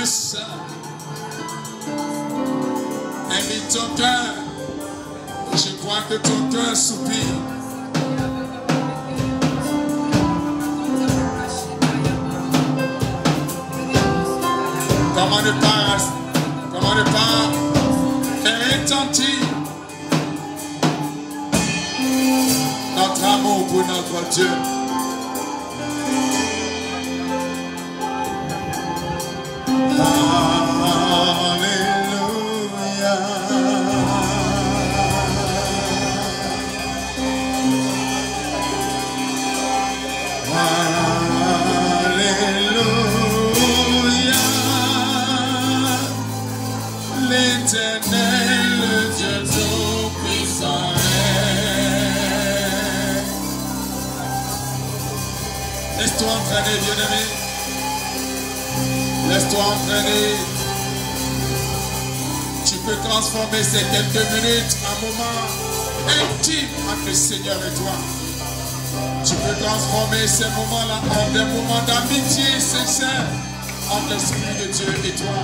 saint. Invite ton cœur. Je crois que ton cœur soupire. Comment ne pas faire retentir notre amour pour notre Dieu. L'Éternel, Dieu tout-puissant est. Laisse-toi entraîner, bien-aimé. Laisse-toi entraîner. Tu peux transformer ces quelques minutes en moment intime entre le Seigneur et toi. Tu peux transformer ces moments-là en des moments d'amitié sincère entre l'Esprit de Dieu et toi.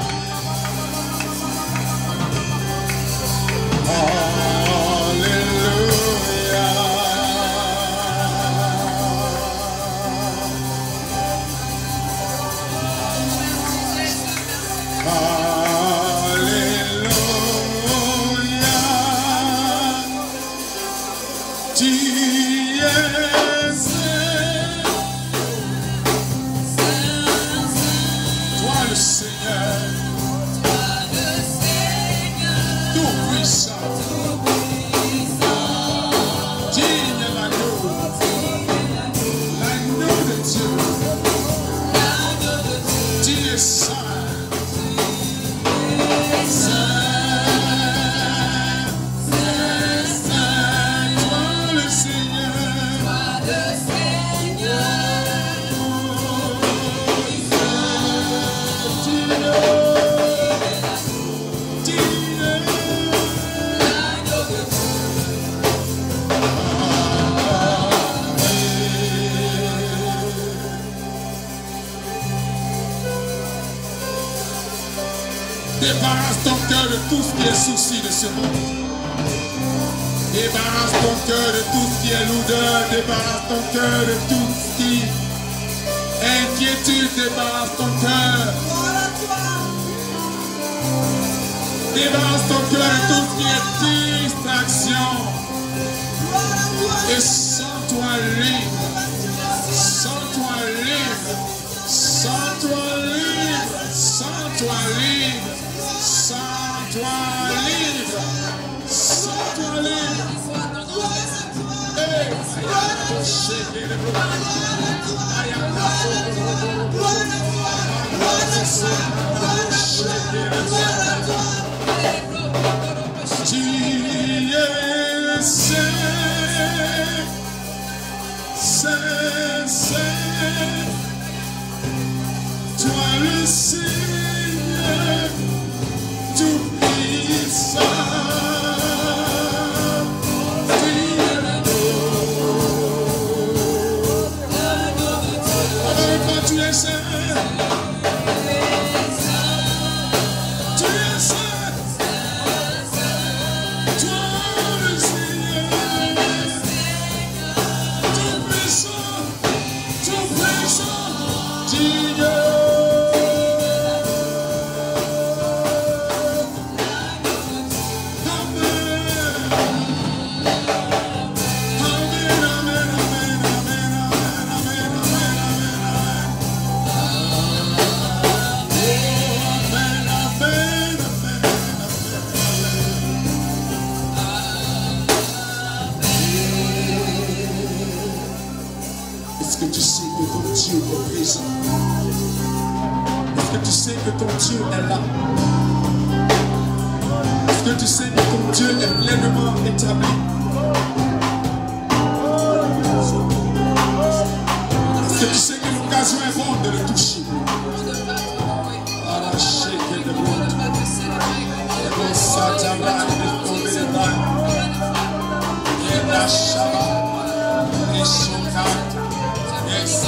Débarrasse ton cœur de tout ce qui est souci de ce monde. Débarrasse ton cœur de tout ce qui est lourdeur. Débarrasse ton cœur de tout ce qui est inquiétude. Débarrasse ton cœur. Débarrasse ton cœur de tout ce qui est distraction. Et sens-toi libre. Sens-toi libre. Sens-toi libre. Sens-toi libre. Sens-toi libre. Sens-toi libre. Hey! Tu es saint, toi le Seigneur tout-puissant. Tu es saint. Tu es saint. Toi le Seigneur tout-puissant, tout-puissant, Dieu. Est-ce que tu sais que ton Dieu est présent? Est-ce que tu sais que ton Dieu est là? Est-ce que tu sais que ton Dieu est pleinement établi? Est-ce que tu sais que l'occasion est bonne de le toucher? Yes,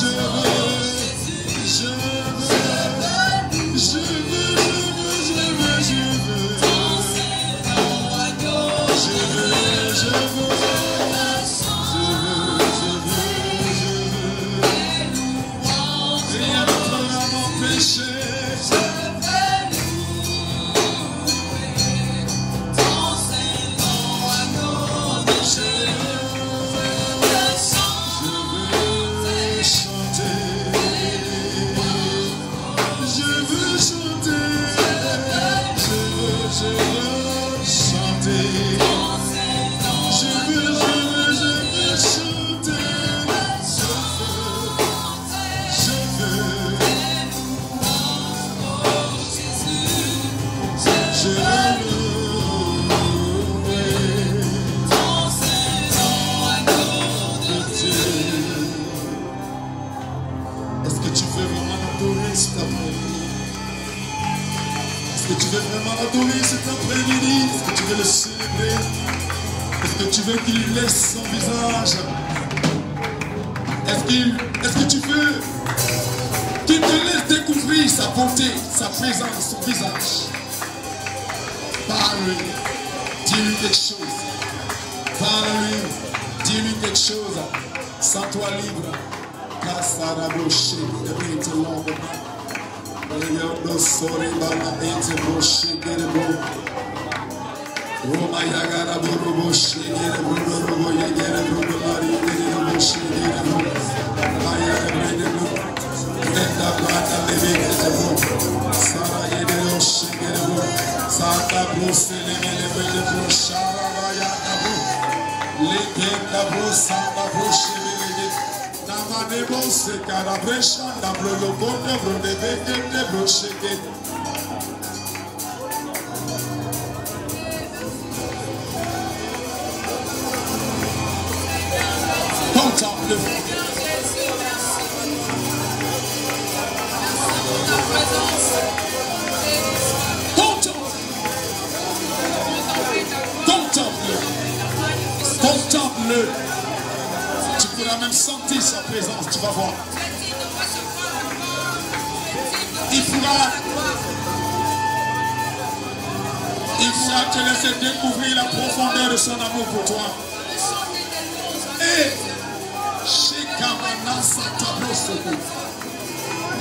Je que tu veux vraiment l'adorer cet après-midi? Est-ce que tu veux vraiment l'adorer cet après-midi? Est-ce que tu veux le célébrer? Est-ce que tu veux qu'il laisse son visage? Est-ce que tu veux qu'il te laisse découvrir sa bonté, sa présence, son visage? Parle-lui, dis-lui quelque chose. Parle-lui, dis-lui quelque chose. Sens-toi libre. Kasaraboshi, every long Yodo sorry bana ete boshi gerebo. Roma yagara boshi gerebo robo yagara robo mari gerebo boshi gerebo. Maya gerebo. Enda bana lebe gerebo. Sara gerebo shi gerebo. Santa brose lebe gerebo shara maya gerebo. Legenda brosa na boshi gerebo. Namadebo se karabresha na brologo de brodebe de broshege. Contemple. Contemple. Contemple. Tu pourras même sentir sa présence, tu vas voir. Il pourra te laisser découvrir la profondeur de son amour pour toi. Et chez Kamana Satabosoko,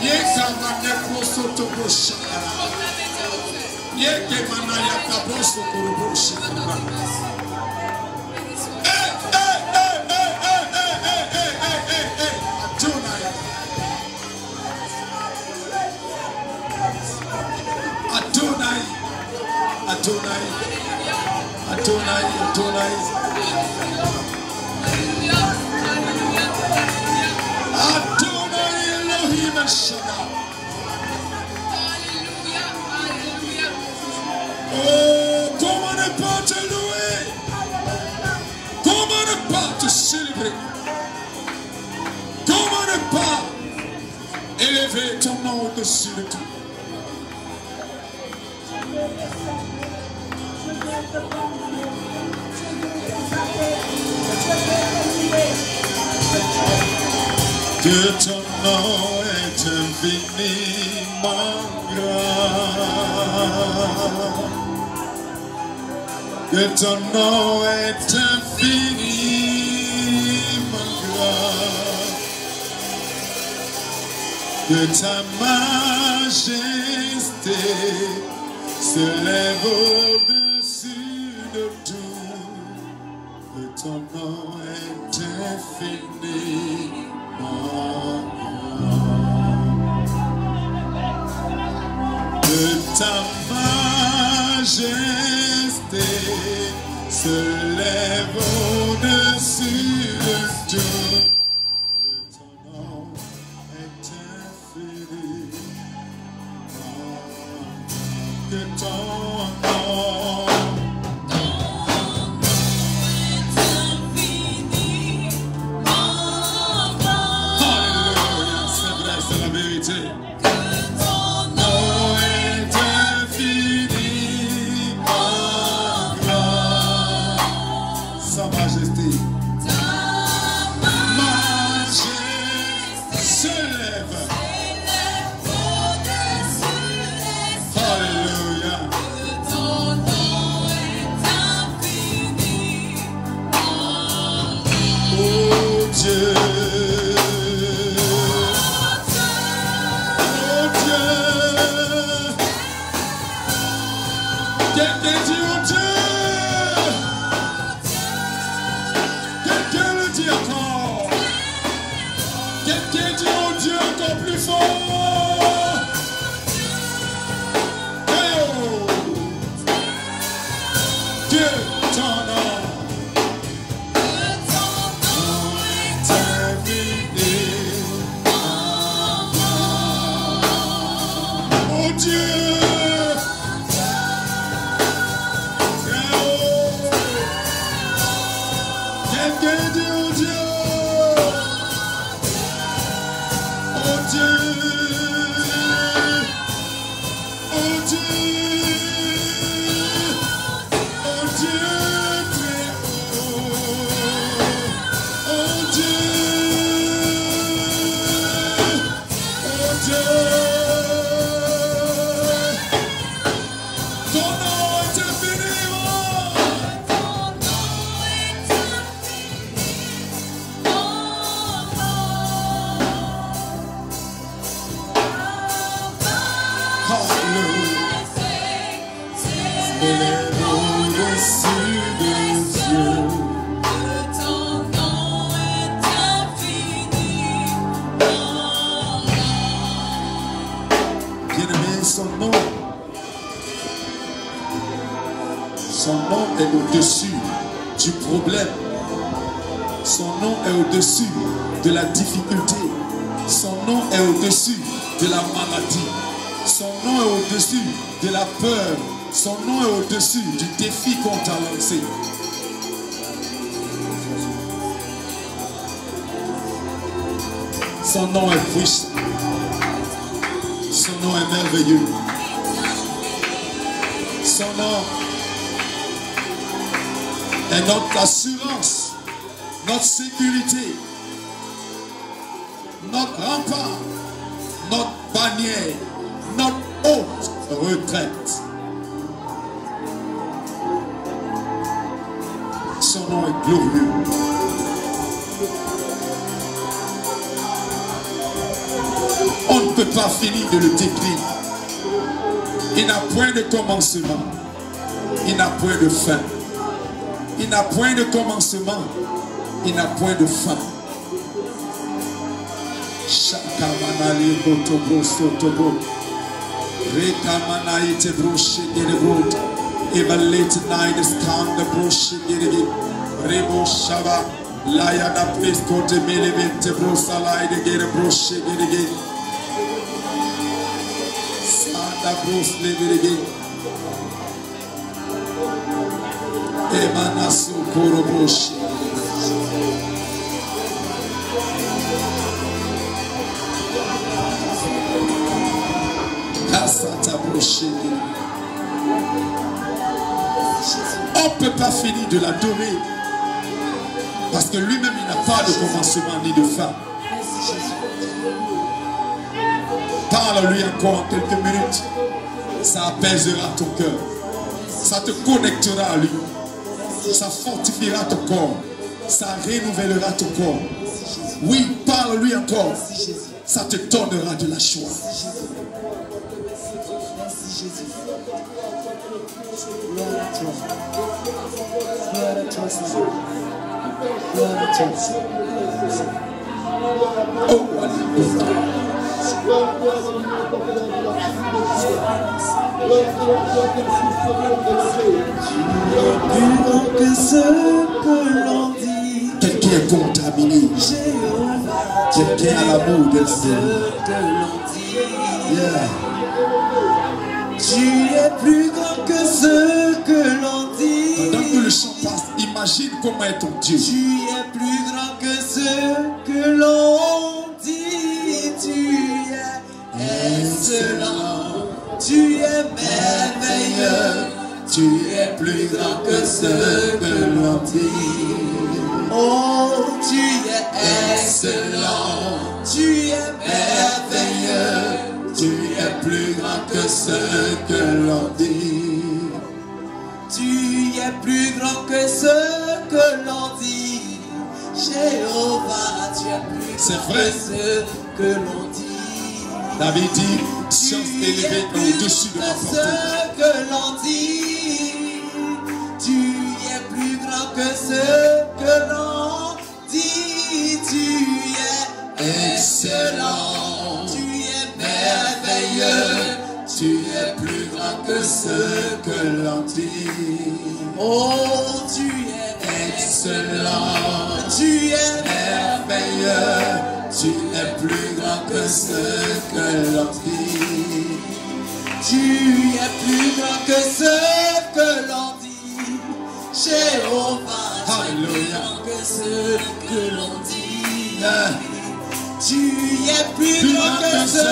Yekamane Prosotobo Shakara, Yekemana Yakabosoko Shakara. Adonai, Adonai, Adonai, Adonai Elohim Shaddai. Oh, comment ne pas te louer? Comment ne pas te célébrer? Comment ne pas élever ton nom au-dessus de tout? Que ton nom est infiniment grand. Que ton nom est infiniment grand. Que ta majesté se lève au-dessus de tout. Que ton nom est infiniment grand. Que ta majesté se lève au-dessus de tout. Que ton nom est infiniment. Que ton nom plus Son nom est au-dessus du problème. Son nom est au-dessus de la difficulté. Son nom est au-dessus de la maladie. Son nom est au-dessus de la peur. Son nom est au-dessus du défi qu'on t'a lancé. Son nom est puissant. Son nom est merveilleux. Son nom est notre assurance, notre sécurité, notre rempart, notre bannière, notre haute retraite. Son nom est glorieux. On ne peut pas finir de le décrire. Il n'a point de commencement. Il n'a point de fin. Il n'a point de commencement. Il n'a point de fin. Shakamanali Botobo Sotobo. Rekamana ite broche gerebrot. Evaluate night is calm the broche geregi. Rebo Shaba. Layana Presco de Melevente Brosalai de Gerebroche geregi. Sada Bros Leveregi. Emanasu Korobroche. Kasata Broche. On ne peut pas finir de l'adorer. Parce que lui-même, il n'a pas de commencement ni de fin. Parle-lui encore en quelques minutes. Ça apaisera ton cœur. Ça te connectera à lui. Ça fortifiera ton corps. Ça renouvellera ton corps. Oui, parle-lui encore. Ça te donnera de la joie. Oh, plus grand que ce que l'on dit. Quelqu'un est contaminé. Quelqu'un a l'amour de ce que l'on dit. Tu es plus grand que ce que l'on dit. Pendant que le chant passe, imagine comment est ton Dieu. Tu es plus grand que ce que l'on dit. Tu es excellent. Tu es merveilleux. Tu es plus grand que ce que l'on dit. Oh, tu es excellent. Tu es merveilleux. Tu es plus grand que ce que l'on dit. Tu es plus grand que ce que l'on dit. Jéhovah, tu es plus grand que ce que l'on dit. David dit, science élevée au-dessus de ma portée. Ce que l'on dit. Tu es plus grand que ce que l'on dit. Tu es excellent. Tu es merveilleux. Tu es plus grand que ce que l'on dit. Oh, tu es excellent. Tu es merveilleux. Tu es plus grand que ce que l'on dit. Tu es plus grand que ce que l'on dit. Jéhovah, tu es plus grand que ce que l'on dit. Tu es plus grand que ce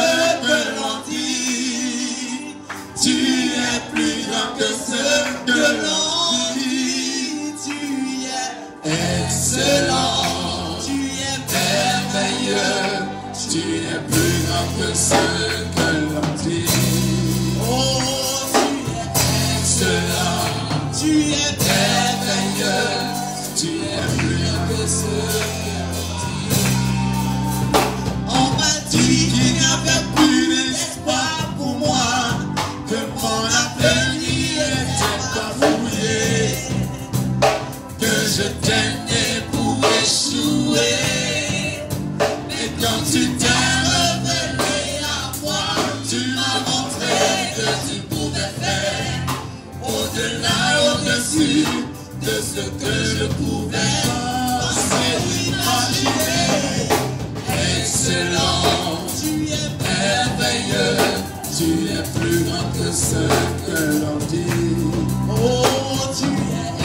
que l'on dit. Tu es plus grand que ce que l'on dit. Tu es excellent. Tu es merveilleux. Tu es plus grand que ce que l'on dit. Oh, tu es excellent. Tu es merveilleux. Tu es plus grand que ce que l'on dit. On m'a dit qu'il n'y avait plus d'espoir pour moi, que mon avenir était bafoué, que je tenais pour échouer. Mais quand tu t'es révélé à moi, tu m'as montré que tu pouvais faire au-delà, au-dessus de ce que je pouvais penser ou imaginer. Excellent, tu es merveilleux, tu es plus grand que ce que l'on dit. Oh, tu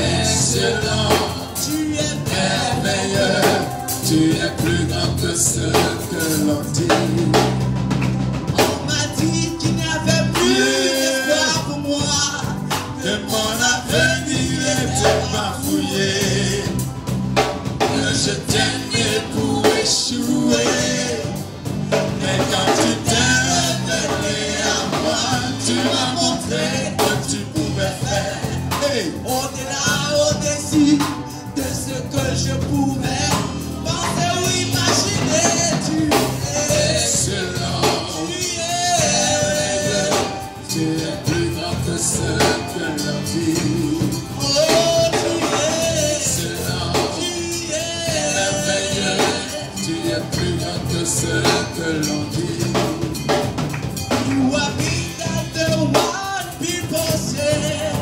es excellent, tu es merveilleux, tu es plus grand que ce que l'on dit. On m'a dit qu'il n'y avait plus d'espoir pour moi, que mon avenir était bafoué, que je tenais pour échouer. Mais quand tu t'es révélé à moi, tu m'as montré que tu pouvais faire au-delà, au-dessus de ce que je pouvais penser ou imaginer. Tu es excellent, tu es plus grand que ce que l'on dit. Oh, tu es excellent, tu es merveilleux, tu es plus grand que ce que l'on dit. You are bigger than what people say.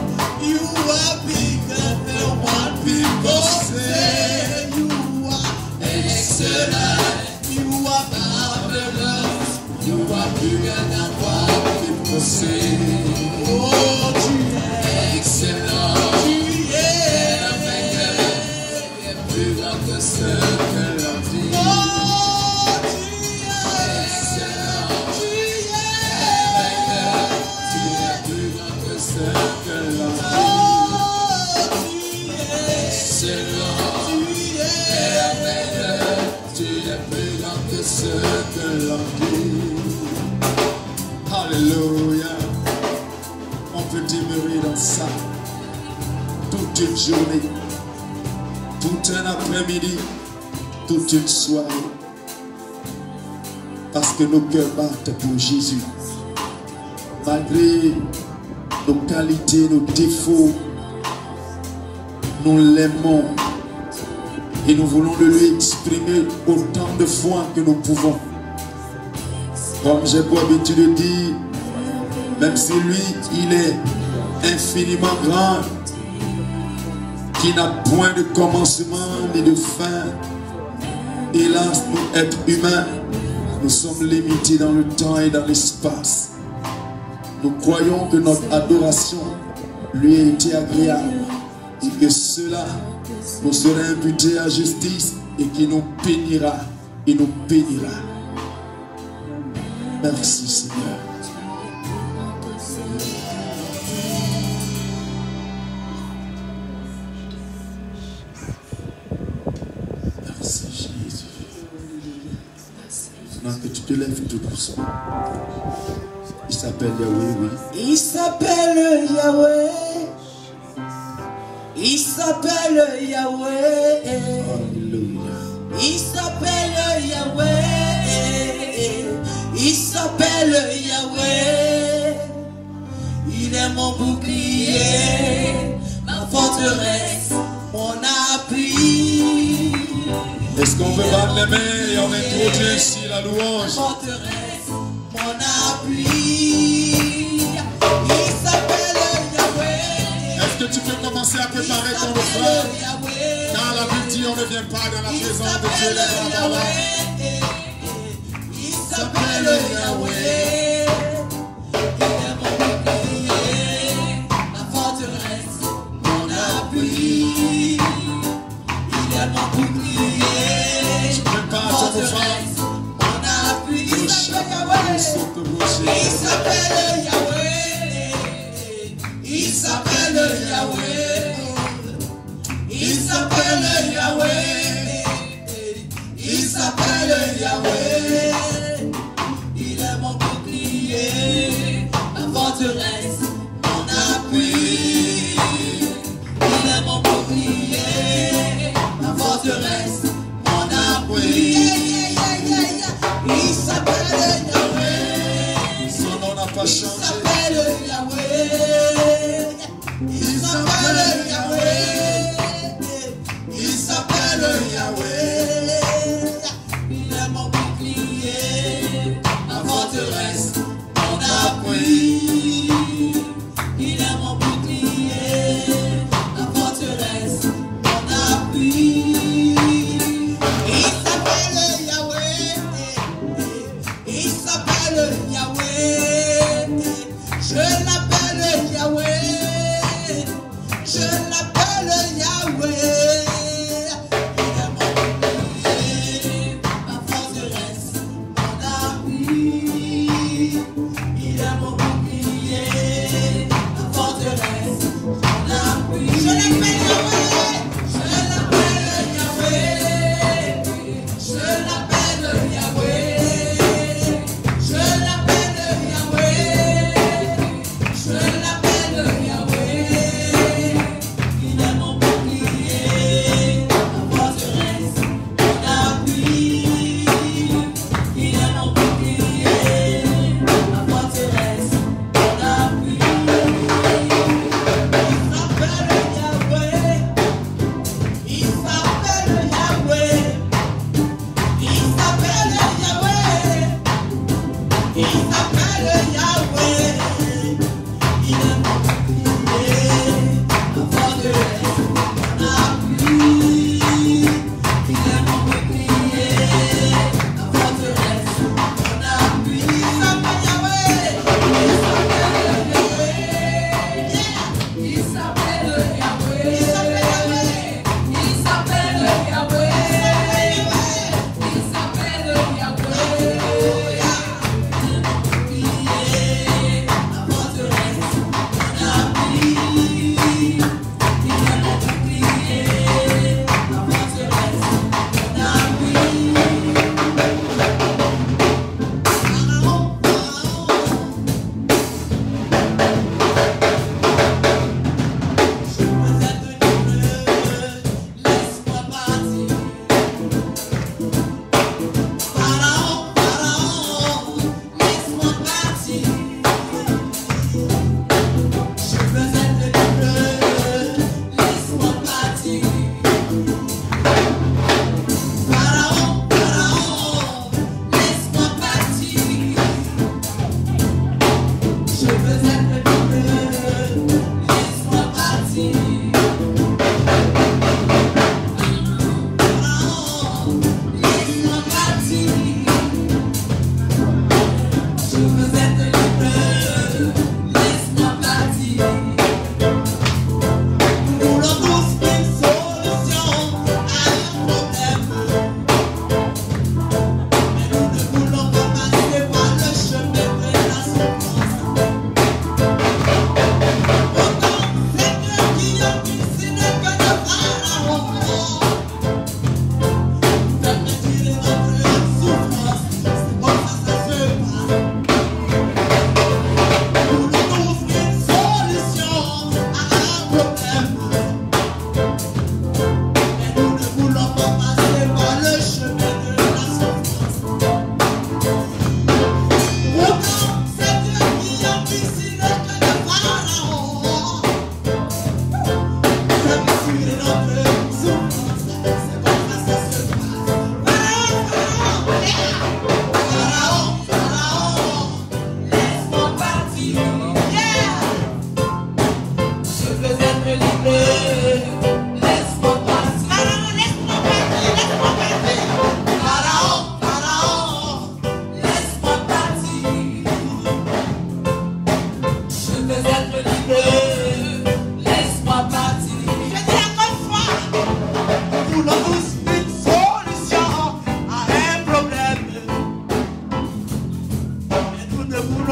You are bigger than what people say. You are excellent. You are marvelous. You are bigger than what people say. Oh, tu es excellent. Tu es merveilleux. Tu es plus grand que ce que l'on dit. Oh, tu es excellent. Tu es merveilleux. Tu es plus grand que ce que l'on dit. Oh, tu es excellent. Tu es merveilleux. Tu es plus grand que ce que l'on dit. Alléluia. On peut demeurer dans ça toute une journée, tout un après-midi, toute une soirée. Parce que nos cœurs battent pour Jésus. Malgré nos qualités, nos défauts, nous l'aimons. Et nous voulons le lui exprimer autant de fois que nous pouvons. Comme j'ai pour habitude de dire, même si lui, il est infiniment grand, qui n'a point de commencement ni de fin, hélas, nous, êtres humains, nous sommes limités dans le temps et dans l'espace. Nous croyons que notre adoration lui a été agréable et que cela nous sera imputé à justice et qui nous bénira et nous bénira. Merci Seigneur. Merci Jésus. Maintenant que tu te lèves tout doucement. Il s'appelle Yahweh, oui. Il s'appelle Yahweh. Il s'appelle Yahweh. Alléluia. Il s'appelle Yahweh. Il s'appelle Yahweh. Il est mon bouclier, ma forteresse, mon appui. Est-ce qu'on peut battre les mains et on introduit ici la louange? Forteresse, mon appui. Il s'appelle Yahweh. Est-ce que tu peux commencer à préparer ton refrain? Car la Bible dit on ne vient pas dans la présence de Dieu les bras là. Il s'appelle Yahweh. Il est mon bouclier, ma forteresse, mon appui. Il est mon bouclier, Prépare ton refrain. Il s'appelle Yahweh. Il s'appelle Yahweh. Il s'appelle Yahweh. Il s'appelle Yahweh. Il est mon bouclier, ma forteresse, mon appui. Il est mon bouclier, ma forteresse, mon appui. Il s'appelle Yahweh. Son nom n'a pas Il changé. s'appelle Yahweh. Il s'appelle Yahweh. Il s'appelle Yahweh. Il est mon bouclier, ma forteresse, mon appui. Il est mon bouclier, ma forteresse, mon appui. Il s'appelle Yahweh. Il s'appelle Yahweh. Je l'appelle Yahweh. Je l'appelle Yahweh. Il est mon bouclier, ma forteresse, mon appui. Il est mon bouclier, ma forteresse, mon appui. Je l'appelle Yahweh. Je l'appelle Yahweh. Je l'appelle Yahweh. Je l'appelle Yahweh. Je l'appelle Yahweh. Il est mon bouclier, ma forteresse, mon appui. Il est mon bouclier, ma forteresse, mon appui. Il s'appelle Yahweh. Il s'appelle Yahweh. Il s'appelle Yahweh. Il est mon bouclier, ma forteresse, mon appui. Il est mon bouclier, ma forteresse, mon appui. Il s'appelle Yahweh. Il s'appelle Yahweh. Il s'appelle Yahweh. Il s'appelle Yahweh. Il s'appelle Yahweh.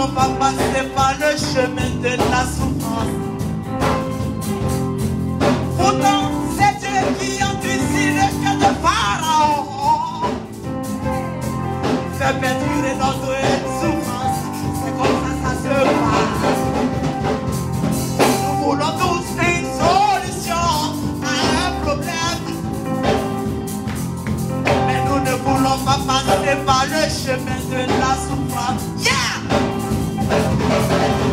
voulons pas passer par le chemin de la souffrance. Pourtant, c'est Dieu qui endurcit le cœur de Pharaon. Fait perdurer notre souffrance. C'est comme ça se passe. Nous voulons tous une solution à un problème. Mais nous ne voulons pas passer par le chemin de la souffrance. Yeah!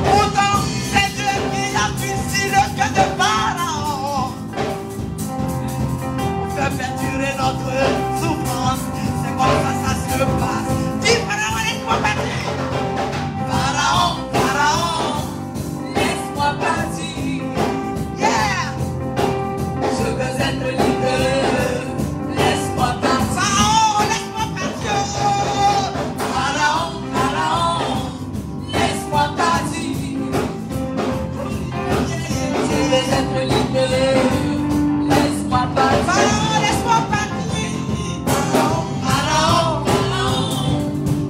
Pourtant, c'est Dieu qui endurcit le cœur de Pharaon. Fait perdurer notre souffrance. C'est comme ça se passe. Dis Pharaon, laisse-moi partir. Pharaon, Pharaon, Laisse-moi partir. yeah! Je veux être libre. Laisse-moi partir. Pharaon, laisse-moi partir. Pharaon, Pharaon, laisse-moi partir. Je veux être libre. Laisse-moi partir. Pharaon, laisse-moi partir. Pharaon, Pharaon,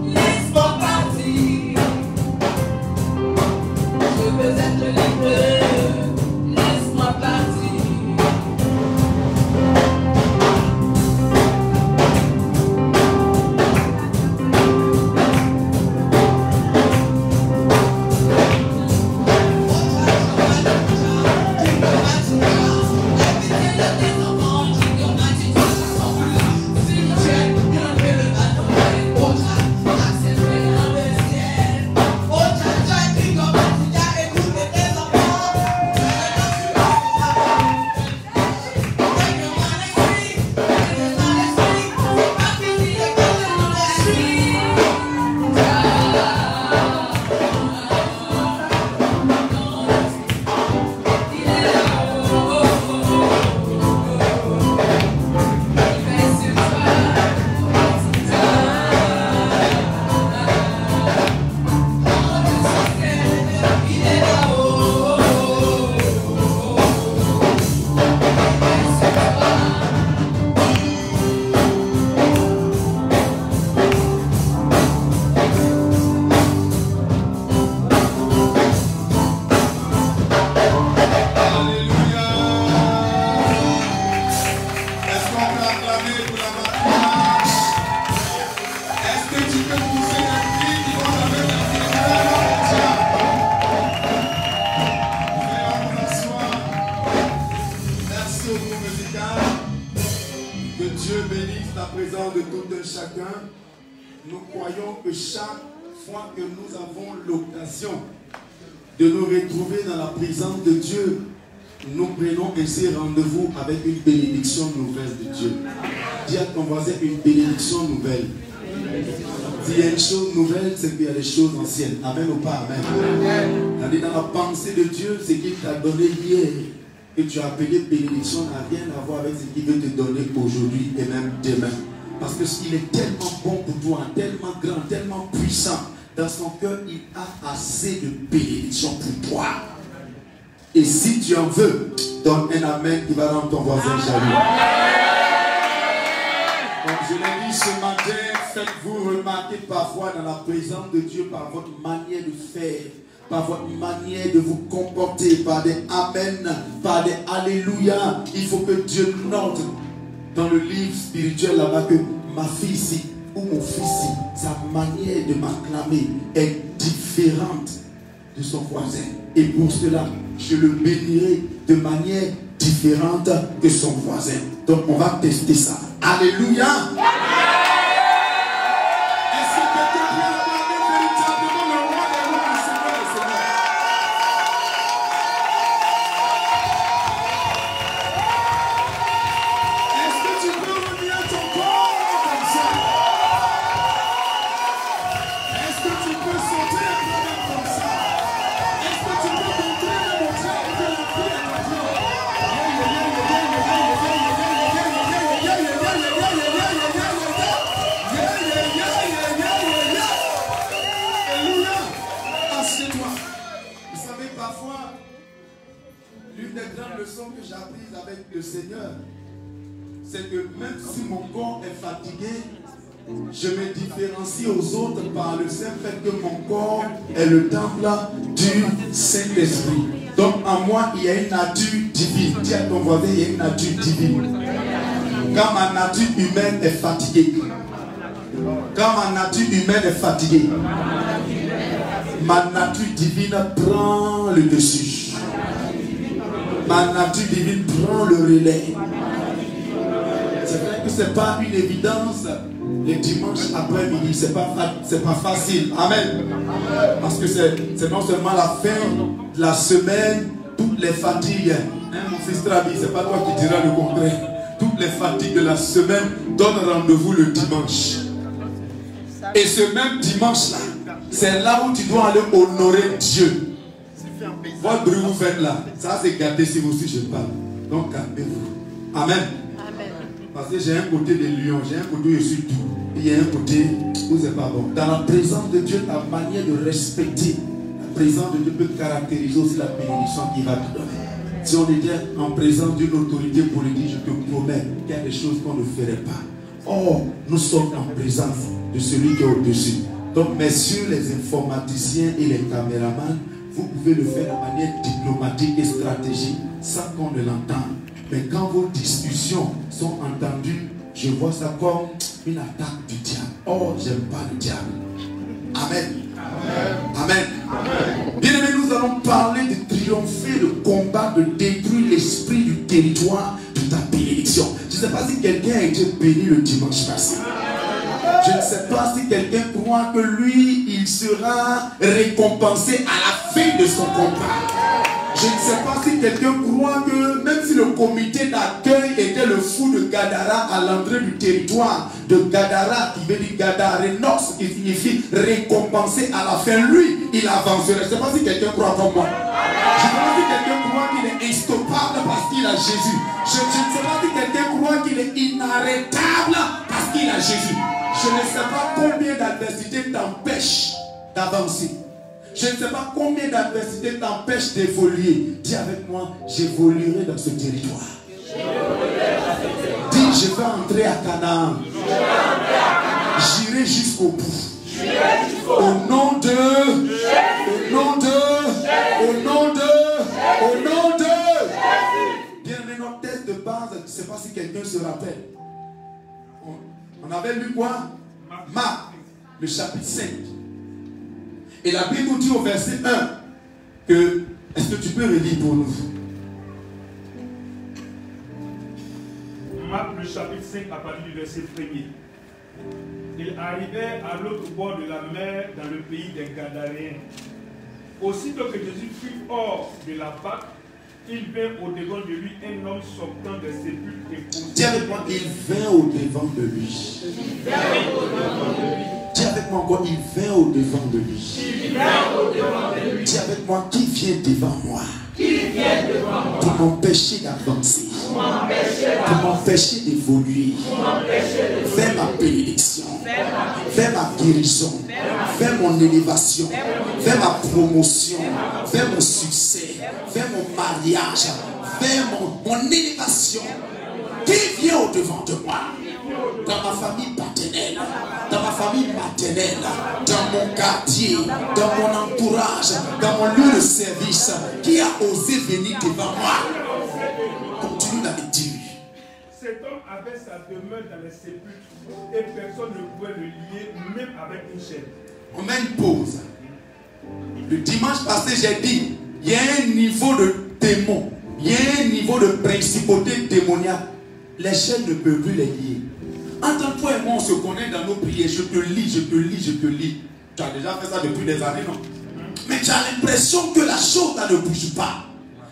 laisse-moi partir. Je veux être libre. Laisse-moi partir. Nous croyons que chaque fois que nous avons l'occasion de nous retrouver dans la présence de Dieu, nous prenons ainsi rendez-vous avec une bénédiction nouvelle de Dieu. Dis à ton voisin une bénédiction nouvelle. S'il y a une chose nouvelle, c'est qu'il y a des choses anciennes. Amen ou pas amen? Amen. Dans la pensée de Dieu, ce qu'il t'a donné hier, que tu as appelé bénédiction, n'a rien à voir avec ce qu'il veut te donner aujourd'hui et même demain. Parce qu'il est tellement bon pour toi, tellement grand, tellement puissant. Dans son cœur, il a assez de bénédiction pour toi. Et si tu en veux, donne un amen qui va rendre ton voisin jaloux. Comme je l'ai dit ce matin, faites-vous remarquer parfois dans la présence de Dieu par votre manière de faire, par votre manière de vous comporter, par des amen, par des alléluia. Il faut que Dieu note dans le livre spirituel là-bas que ma fille ici ou mon fils ici, sa manière de m'acclamer est différente de son voisin. Et pour cela, je le bénirai de manière différente que son voisin. Donc on va tester ça. Alléluia. Est-ce que quelqu'un peut acclamer véritablement le roi des rois, le Seigneur des seigneurs? Est-ce que tu peux remuer ton corps comme ça? Est-ce que tu peux sauter un peu même comme ça? Est-ce que tu peux montrer le montrer que la vie est en toi? Vous savez, parfois, l'une des grandes leçons que j'ai apprises avec le Seigneur, c'est que même si mon corps est fatigué, Je me différencie aux autres par le simple fait que mon corps est le temple du Saint-Esprit. Donc en moi, il y a une nature divine. Dis à ton voisin, il y a une nature divine. Quand ma nature humaine est fatiguée, quand ma nature humaine est fatiguée, ma nature divine prend le dessus. Ma nature divine prend le relais. C'est vrai que ce n'est pas une évidence les dimanches après-midi. Ce n'est pas facile. Amen. Parce que c'est non seulement la fin de la semaine, toutes les fatigues. Hein, mon fils Travis, ce n'est pas toi qui diras le contraire. Toutes les fatigues de la semaine donnent rendez-vous le dimanche. Et ce même dimanche-là, c'est là où tu dois aller honorer Dieu. Votre bruit vous faites là, ça c'est gâté si vous aussi je parle. Donc calmez-vous. Amen. Parce que j'ai un côté de lion, j'ai un côté où je suis tout. Et il y a un côté où c'est pas bon. Dans la présence de Dieu, ta manière de respecter la présence de Dieu peut caractériser aussi la bénédiction qu'il va te donner. Si on était en présence d'une autorité politique, je te promets qu'il y a des choses qu'on ne ferait pas. Or, nous sommes en présence de celui qui est au-dessus. Donc, messieurs les informaticiens et les caméramans, vous pouvez le faire de manière diplomatique et stratégique sans qu'on ne l'entende. Mais quand vos discussions sont entendues, je vois ça comme une attaque du diable. Or, j'aime pas le diable. Amen. Amen. Bien aimé, nous allons parler de triompher, de combat, de détruire l'esprit du territoire de ta bénédiction. Je ne sais pas si quelqu'un a été béni le dimanche passé. Je ne sais pas si quelqu'un croit que lui, il sera récompensé à la fin de son combat. Je ne sais pas si quelqu'un croit que même si le comité d'accueil était le fou de Gadara à l'entrée du territoire de Gadara, qui veut dire Gadarenos, qui signifie récompensé à la fin, lui, il avancerait. Je ne sais pas si quelqu'un croit comme moi. Je ne sais pas si quelqu'un croit qu'il est instoppable parce qu'il a Jésus. Je ne sais pas si quelqu'un croit qu'il est inarrêtable parce qu'il a Jésus. Je ne sais pas combien d'adversités t'empêchent d'avancer. Je ne sais pas combien d'adversités t'empêchent d'évoluer. Dis avec moi, j'évoluerai dans ce territoire. Dis, je vais entrer à Canaan. J'irai jusqu'au bout. Au nom de, au nom de. Bien aimé, notre test de base, je ne sais pas si quelqu'un se rappelle. On avait lu quoi? Marc, le chapitre 5. Et la Bible nous dit au verset 1 que, est-ce que tu peux relire pour nous? Marc, le chapitre 5, à partir du verset 1er. Il arrivait à l'autre bord de la mer, dans le pays des Gadaréens. Aussitôt que Jésus fut hors de la barque, il vint au-devant de lui un homme sortant des sépulcres et posé. Dis avec moi, il vint au-devant de lui. Dis avec moi encore, il vint au-devant de lui. Dis avec moi, qui vient devant moi? Pour m'empêcher d'avancer, pour m'empêcher d'évoluer, vers ma bénédiction, vers ma guérison, vers mon élévation, vers ma promotion, vers mon succès, vers mon mariage, vers mon élévation. Qui vient au-devant de moi? Dans ma famille paternelle, dans ma famille maternelle, dans mon quartier, dans mon entourage, dans mon lieu de service, qui a osé venir devant moi? Continue à me dire. Cet homme avait sa demeure dans les sépulcres et personne ne pouvait le lier, même avec une chaîne. On met une pause. Le dimanche passé, j'ai dit, il y a un niveau de démon, il y a un niveau de principauté démoniaque. Les chaînes ne peuvent plus les lier. Entre toi et moi, on se connaît dans nos prières. Je te lis, je te lis, je te lis. Tu as déjà fait ça depuis des années, non? Mais tu as l'impression que la chose là ne bouge pas.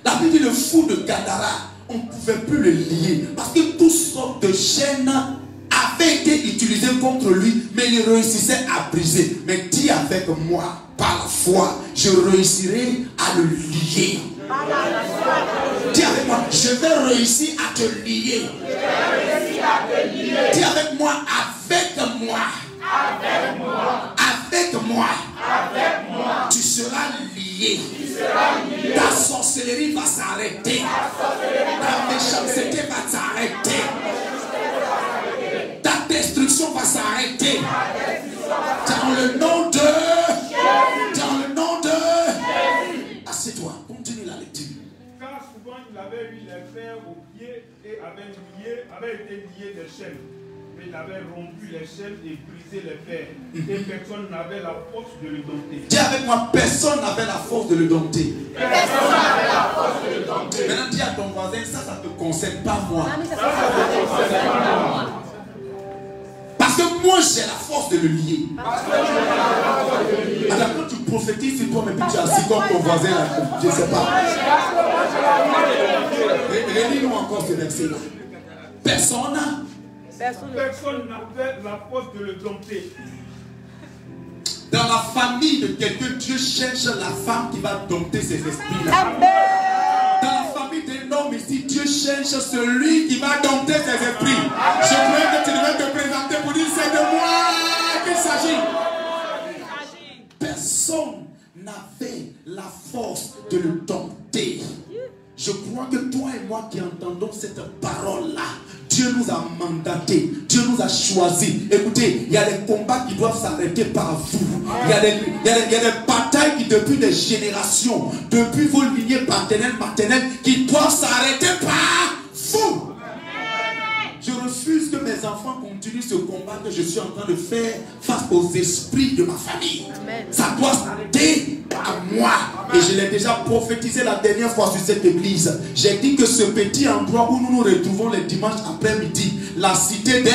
La Bible dit le fou de Gadara, on ne pouvait plus le lier. Parce que toutes sortes de chaînes avaient été utilisées contre lui, mais il réussissait à briser. Mais dis avec moi, par la foi, je réussirai à le lier. Dis avec moi, je vais réussir à te lier. Dis avec moi, avec moi. Avec moi. Tu seras lié. Ta sorcellerie va s'arrêter. Ta méchanceté va s'arrêter. Ta destruction va s'arrêter. Dans le nom de Jésus. Dans le nom de Jésus. Assieds-toi, continue la lecture. Car souvent il avait eu les fers aux pieds et avait été lié des chaînes. Mais il avait rompu les chaînes et brisé les fers. Et personne n'avait la force de le dompter. Dis avec moi, personne n'avait la force de le dompter. Personne n'avait la force de le dompter. Maintenant dis à ton voisin, ça ne te concerne pas moi. Parce que moi j'ai la force de le lier. Alors quand tu prophétises sur toi, mais puis tu as assis comme ton voisin, là, je ne sais pas. Relis-nous encore ce verset-là. Personne n'avait la force de le dompter. Dans la famille de quelqu'un, Dieu cherche la femme qui va dompter ses esprits-là. Dans la famille d'un homme ici, Dieu cherche celui qui va dompter ses esprits. Je crois que tu devais te présenter pour dire c'est de moi qu'il s'agit. Personne n'avait la force de le dompter. Je crois que toi et moi qui entendons cette parole-là, Dieu nous a mandatés, Dieu nous a choisis. Écoutez, il y a des combats qui doivent s'arrêter par vous. Il y a des batailles qui depuis des générations, depuis vos lignées maternelles, qui doivent s'arrêter par vous. Je refuse que mes enfants continuent ce combat que je suis en train de faire face aux esprits de ma famille. Ça doit s'arrêter à moi. Et je l'ai déjà prophétisé la dernière fois sur cette église. J'ai dit que ce petit endroit où nous nous retrouvons les dimanches après-midi, la cité des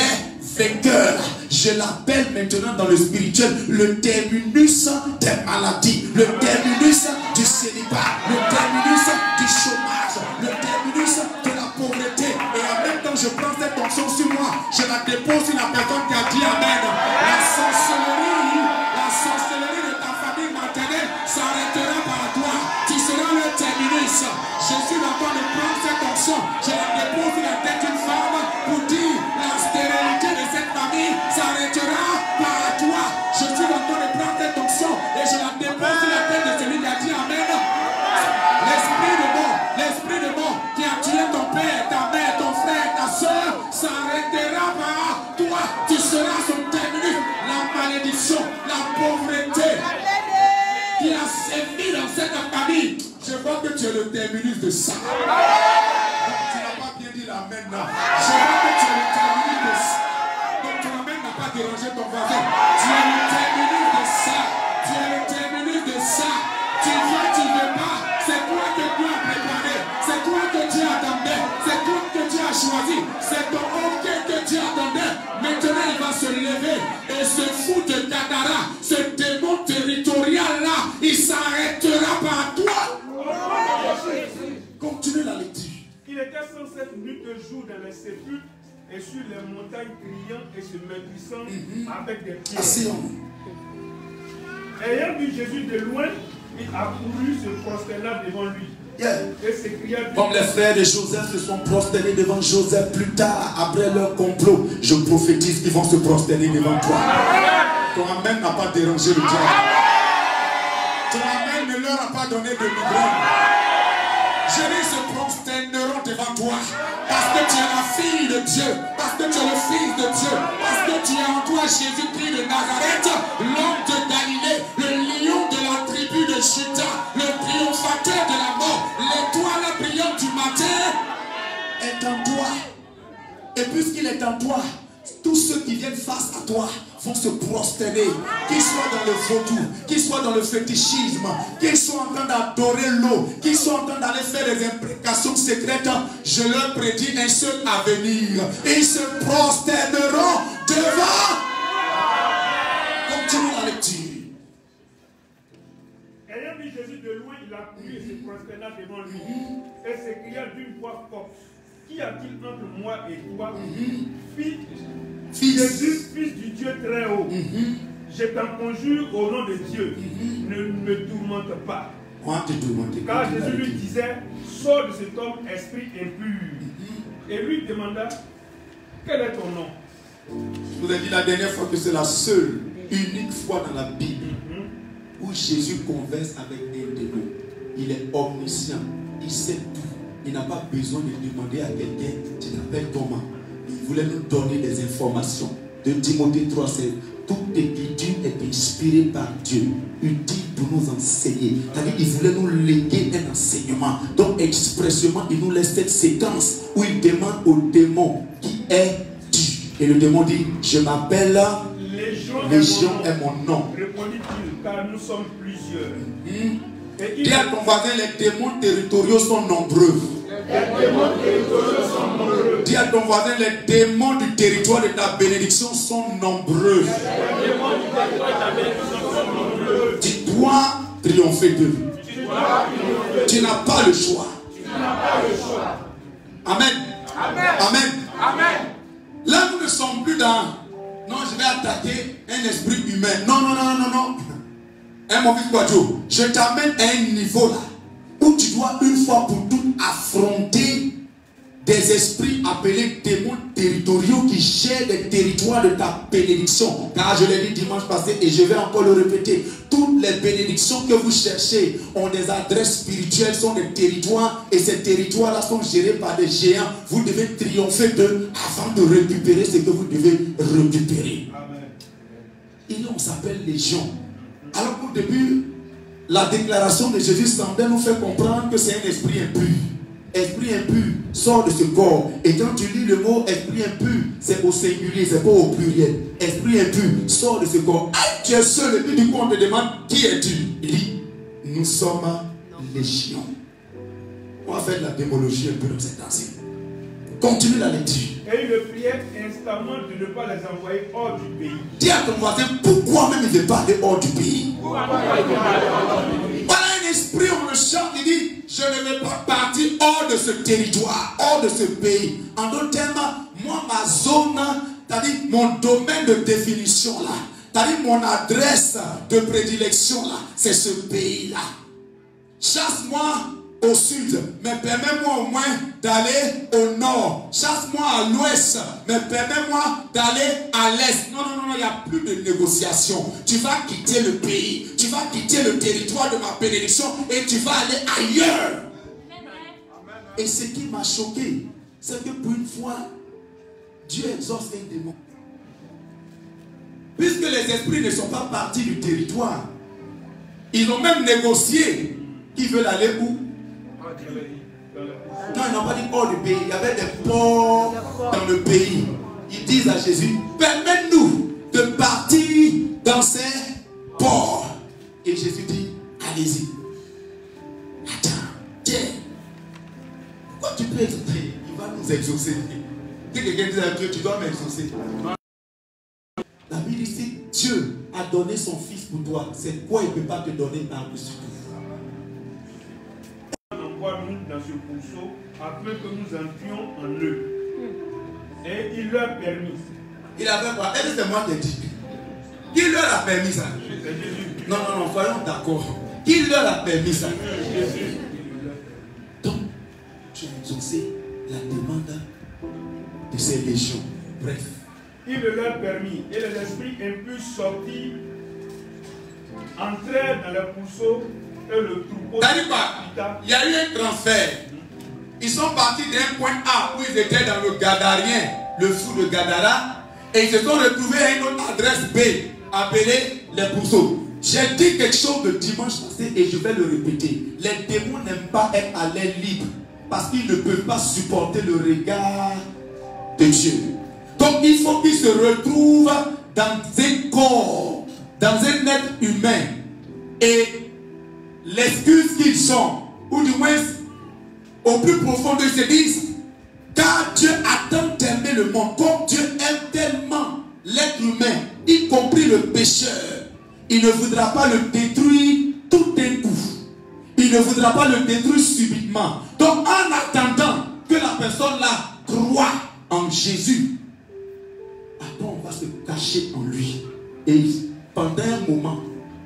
vainqueurs, je l'appelle maintenant dans le spirituel le terminus des maladies, le terminus du célibat, le terminus du chômage, le terminus de la pauvreté. Et en même temps, je prends cette onction sur moi, je la dépose sur la personne qui a dit amen. La sorcellerie de ta famille maternelle s'arrêtera par toi. Tu seras le terminus. Je suis en train de prendre cette onction, je la dépose sur la tête d'une femme pour dire la stérilité de cette famille s'arrêtera par toi. Je suis en train de prendre cette onction et je la dépose sur la tête de celui qui a dit amen. L'esprit de mort qui a tué ton père, ta mère, ton frère, ta soeur s'arrêtera par toi. Tu seras son terminus. La malédiction, la pauvreté qui a sévi dans cette famille, je vois que tu es le terminus de ça. Donc, tu n'as pas bien dit l'amen là. Je vois que tu es le terminus de ça. Donc ton amen n'a pas dérangé ton voisin. Tu es le terminus de ça. Tu es le terminus de ça. Tu viens, tu ne veux pas. C'est toi que Dieu a préparé. C'est toi que Dieu attendait. C'est toi que Dieu a choisi. C'est ton ok que Dieu attendait. Maintenant il va se lever et ce fou de Gadara, ce démon territorial là, il s'arrêtera par toi. Continue la lecture. Il était sans cesse nuit et jour dans les sépulcres et sur les montagnes criant et se maudissant avec des pierres. Ayant vu Jésus de loin, il accourut, se prosterna devant lui. Et s'écria. Comme les frères de Joseph se sont prosternés devant Joseph plus tard, après leur complot, je prophétise qu'ils vont se prosterner devant toi. Ton amen n'a pas dérangé le diable. Ton amen ne leur a pas donné de migraine. Je dis, se prosterneront devant toi. Parce que tu es la fille de Dieu. Parce que tu es le fils de Dieu. Parce que tu es en toi Jésus-Christ de Nazareth, l'homme de Galilée, le lion de la tribu de Juda, le triomphateur de la mort, l'étoile brillante du matin est en toi. Et puisqu'il est en toi, tous ceux qui viennent face à toi vont se prosterner, qu'ils soient dans le vaudou, qu'ils soient dans le fétichisme, qu'ils soient en train d'adorer l'eau, qu'ils soient en train d'aller faire des imprécations secrètes. Je leur prédis un seul avenir. Ils se prosterneront devant. Continue la lecture. Ayant vu Jésus de loin, il accourut et se prosterna devant lui. Et s'écria d'une voix forte: Qu'y a-t-il entre moi et toi, Jésus, fils du Dieu très haut? Je t'en conjure au nom de Dieu, ne me tourmente pas. Car Jésus lui disait: Sors de cet homme, esprit impur. Et lui demanda: Quel est ton nom? Je vous ai dit la dernière fois que c'est la seule, unique fois dans la Bible où Jésus converse avec un démon. Il est omniscient, il sait tout. Il n'a pas besoin de demander à quelqu'un: tu t'appelles comment? Il voulait nous donner des informations. De Timothée 3, c'est toute écriture est inspirée par Dieu, utile pour nous enseigner. C'est-à-dire qu'il voulait nous léguer un enseignement. Donc expressément, il nous laisse cette séquence où il demande au démon qui est Dieu. Et le démon dit, je m'appelle Légion est mon nom. Répondit-il, car nous sommes plusieurs. Et Dis à ton voisin, les démons territoriaux sont nombreux. Dis à ton voisin, les démons du territoire de ta bénédiction sont nombreux. Tu dois triompher d'eux. Tu n'as pas le choix. Amen. Amen. Là, nous ne sommes plus dans non, je vais attaquer un esprit humain. Non. Mon fils Guadio, je t'amène à un niveau là où tu dois une fois pour toutes affronter des esprits appelés démons territoriaux qui gèrent les territoires de ta bénédiction. Car je l'ai dit dimanche passé et je vais encore le répéter. Toutes les bénédictions que vous cherchez ont des adresses spirituelles, sont des territoires et ces territoires-là sont gérés par des géants. Vous devez triompher d'eux avant de récupérer ce que vous devez récupérer. Amen. Et là, on s'appelle Légion. Alors qu'au début, la déclaration de Jésus semblait nous faire comprendre que c'est un esprit impur. Esprit impur sort de ce corps. Et quand tu lis le mot esprit impur, c'est au singulier, c'est pas au pluriel. Esprit impur sort de ce corps. Ah, tu es seul. Et puis du coup, on te demande qui es-tu? Il dit, nous sommes légion. On va faire de la démologie un peu dans cette ancien. Continue la lecture. Et il le priait instamment de ne pas les envoyer hors du pays. Dis à ton voisin, pourquoi même il ne veut pas aller hors du pays? Voilà un esprit, on le chante, il dit, je ne vais pas partir hors de ce territoire, hors de ce pays. En d'autres termes, moi, ma zone, c'est-à-dire mon domaine de définition là, c'est-à-dire mon adresse de prédilection là, c'est ce pays-là. Chasse-moi au sud, mais permets-moi au moins d'aller au nord. Chasse-moi à l'ouest, mais permets-moi d'aller à l'est. Non, il n'y a plus de négociation. Tu vas quitter le pays, tu vas quitter le territoire de ma bénédiction et tu vas aller ailleurs. Et ce qui m'a choqué, c'est que pour une fois, Dieu exauce un démon. Puisque les esprits ne sont pas partis du territoire, ils ont même négocié qu'ils veulent aller où? Non, ils n'ont pas dit hors du pays. Il y avait des ports dans le pays. Ils disent à Jésus, permets-nous de partir dans ces ports. Et Jésus dit, allez-y. Attends, tiens. Pourquoi tu peux exaucer? Il va nous exaucer. Si quelqu'un dit à Dieu, tu dois m'exaucer. La Bible dit, si Dieu a donné son fils pour toi, c'est quoi il ne peut pas te donner par-dessus tout? Nous dans ce pourceau afin que nous entrions en eux. Et il leur permit. Il avait quoi? Est-ce que c'est moi qui ai dit? Qui leur a permis ça? Non, soyons d'accord. Qui leur a permis ça? Donc, tu as exaucé la demande de ces légions. Bref. Il leur permit et les esprits impurs sortis entrèrent dans le pourceau. C'est-à-dire quoi? Il y a eu un transfert. Ils sont partis d'un point A où ils étaient dans le Gadarien, le fou de Gadara, et ils se sont retrouvés à une autre adresse B appelée les pourceaux. J'ai dit quelque chose de dimanche passé et je vais le répéter. Les démons n'aiment pas être à l'air libre parce qu'ils ne peuvent pas supporter le regard de Dieu. Donc il faut qu'ils se retrouvent dans un corps, dans un être humain. Et l'excuse qu'ils sont, ou du moins au plus profond de se disent, car Dieu a tant aimé le monde, comme Dieu aime tellement l'être humain, y compris le pécheur, il ne voudra pas le détruire tout d'un coup. Il ne voudra pas le détruire subitement. Donc en attendant que la personne là croit en Jésus, après on va se cacher en lui. Et pendant un moment,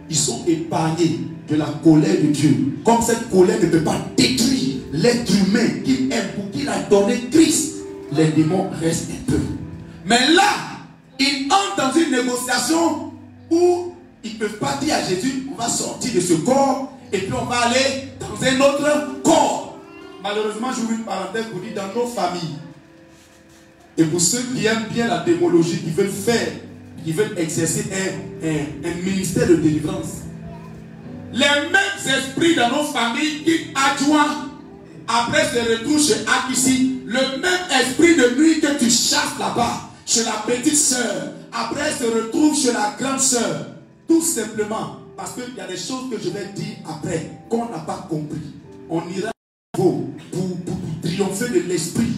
ils sont épargnés de la colère de Dieu. Comme cette colère ne peut pas détruire l'être humain qu'il aime, pour qu'il a donné Christ, les démons restent un peu. Mais là, ils entrent dans une négociation où ils ne peuvent pas dire à Jésus, on va sortir de ce corps et puis on va aller dans un autre corps. Malheureusement, j'ouvre une parenthèse pour dire, dans nos familles, et pour ceux qui aiment bien la démologie, qui veulent faire qui veulent exercer un ministère de délivrance. Les mêmes esprits dans nos familles qui adjoignent, après se retrouvent chez Akissi, le même esprit de nuit que tu chasses là-bas, chez la petite sœur, après se retrouve chez la grande sœur. Tout simplement, parce qu'il y a des choses que je vais dire après, qu'on n'a pas compris. On ira pour triompher de l'esprit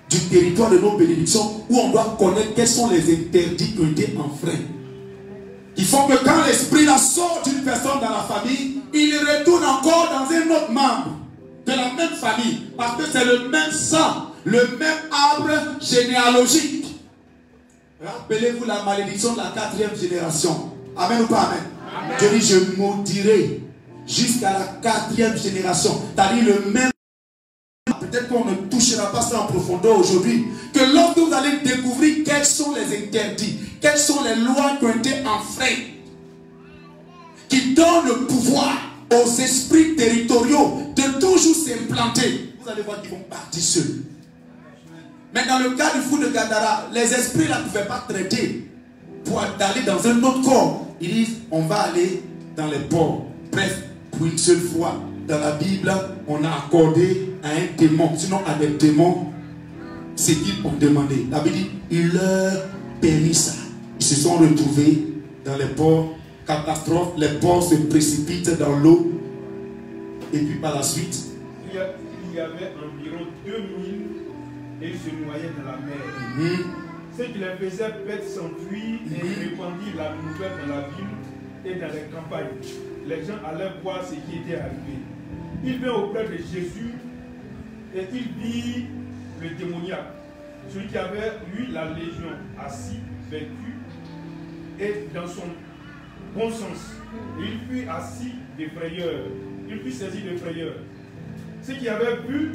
du territoire de nos bénédictions, où on doit connaître quels sont les interdits qui ont été enfreints. Qui font que quand l'esprit la sort d'une personne dans la famille, il retourne encore dans un autre membre de la même famille. Parce que c'est le même sang, le même arbre généalogique. Rappelez-vous la malédiction de la 4e génération. Amen ou pas amen? Amen. Je dis, je maudirai jusqu'à la 4e génération. C'est-à-dire le même. Peut-être qu'on ne touchera pas ça en profondeur aujourd'hui. Que lorsque vous allez découvrir quels sont les interdits, quelles sont les lois qui ont été enfreintes, qui donnent le pouvoir aux esprits territoriaux de toujours s'implanter, vous allez voir qu'ils vont partir seuls. Mais dans le cas du fou de Gadara, les esprits là ne pouvaient pas traiter pour aller dans un autre corps. Ils disent, on va aller dans les ports. Bref, pour une seule fois, dans la Bible, on a accordé à un démon, sinon à des démons, ce qu'ils ont demandé. La Bible dit, il leur permit ça. Ils se sont retrouvés dans les ports. Catastrophe, les ports se précipitent dans l'eau. Et puis par la suite, il y avait environ 2000 et ils se noyaient dans la mer. Ce qui les faisait bêtes s'enfuir et répandirent la nouvelle dans la ville et dans les campagnes. Les gens allaient voir ce qui était arrivé. Il vint auprès de Jésus et il vit le démoniaque, celui qui avait eu la légion, assis, vaincu et dans son bon sens. Il fut assis de frayeur. Il fut saisi de frayeur. Ceux qui avaient vu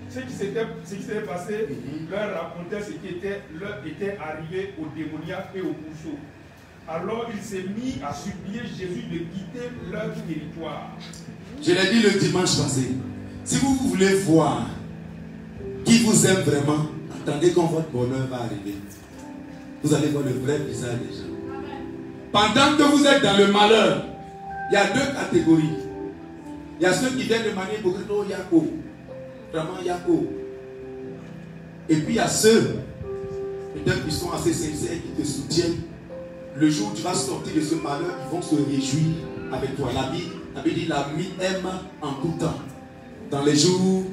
ce qui s'était passé leur racontaient ce qui leur était arrivé au démoniaque et au bourreau. Alors il s'est mis à supplier Jésus de quitter leur territoire. Je l'ai dit le dimanche passé. Si vous voulez voir qui vous aime vraiment, attendez quand votre bonheur va arriver. Vous allez voir le vrai visage des gens. Pendant que vous êtes dans le malheur, il y a deux catégories. Il y a ceux qui viennent de manière beaucoup de Yako. Vraiment Yako. Et puis il y a ceux peut-être qui sont assez sincères, qui te soutiennent. Le jour où tu vas sortir de ce malheur, ils vont se réjouir avec toi. La Bible dit l'ami aime en tout temps. Dans les jours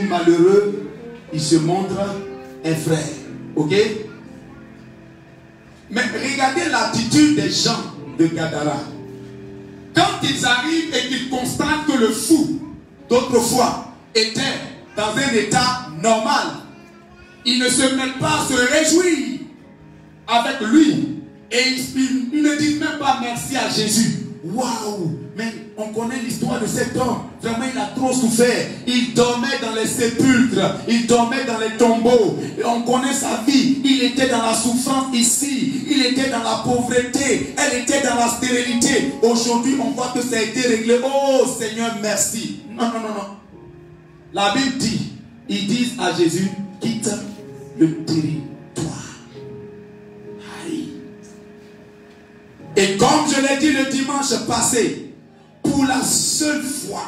malheureux, il se montre un frère. Ok? Mais regardez l'attitude des gens de Gadara. Quand ils arrivent et qu'ils constatent que le fou d'autrefois était dans un état normal, ils ne se mettent pas à se réjouir avec lui. Et ils ne disent même pas merci à Jésus. Waouh! Mais on connaît l'histoire de cet homme. Vraiment, il a trop souffert. Il dormait dans les sépulcres. Il dormait dans les tombeaux. Et on connaît sa vie. Il était dans la souffrance ici. Il était dans la pauvreté. Elle était dans la stérilité. Aujourd'hui, on voit que ça a été réglé. Oh Seigneur, merci. Non, non, non, non. La Bible dit, ils disent à Jésus, quitte le territoire. Aïe. Et comme je l'ai dit le dimanche passé, pour la seule fois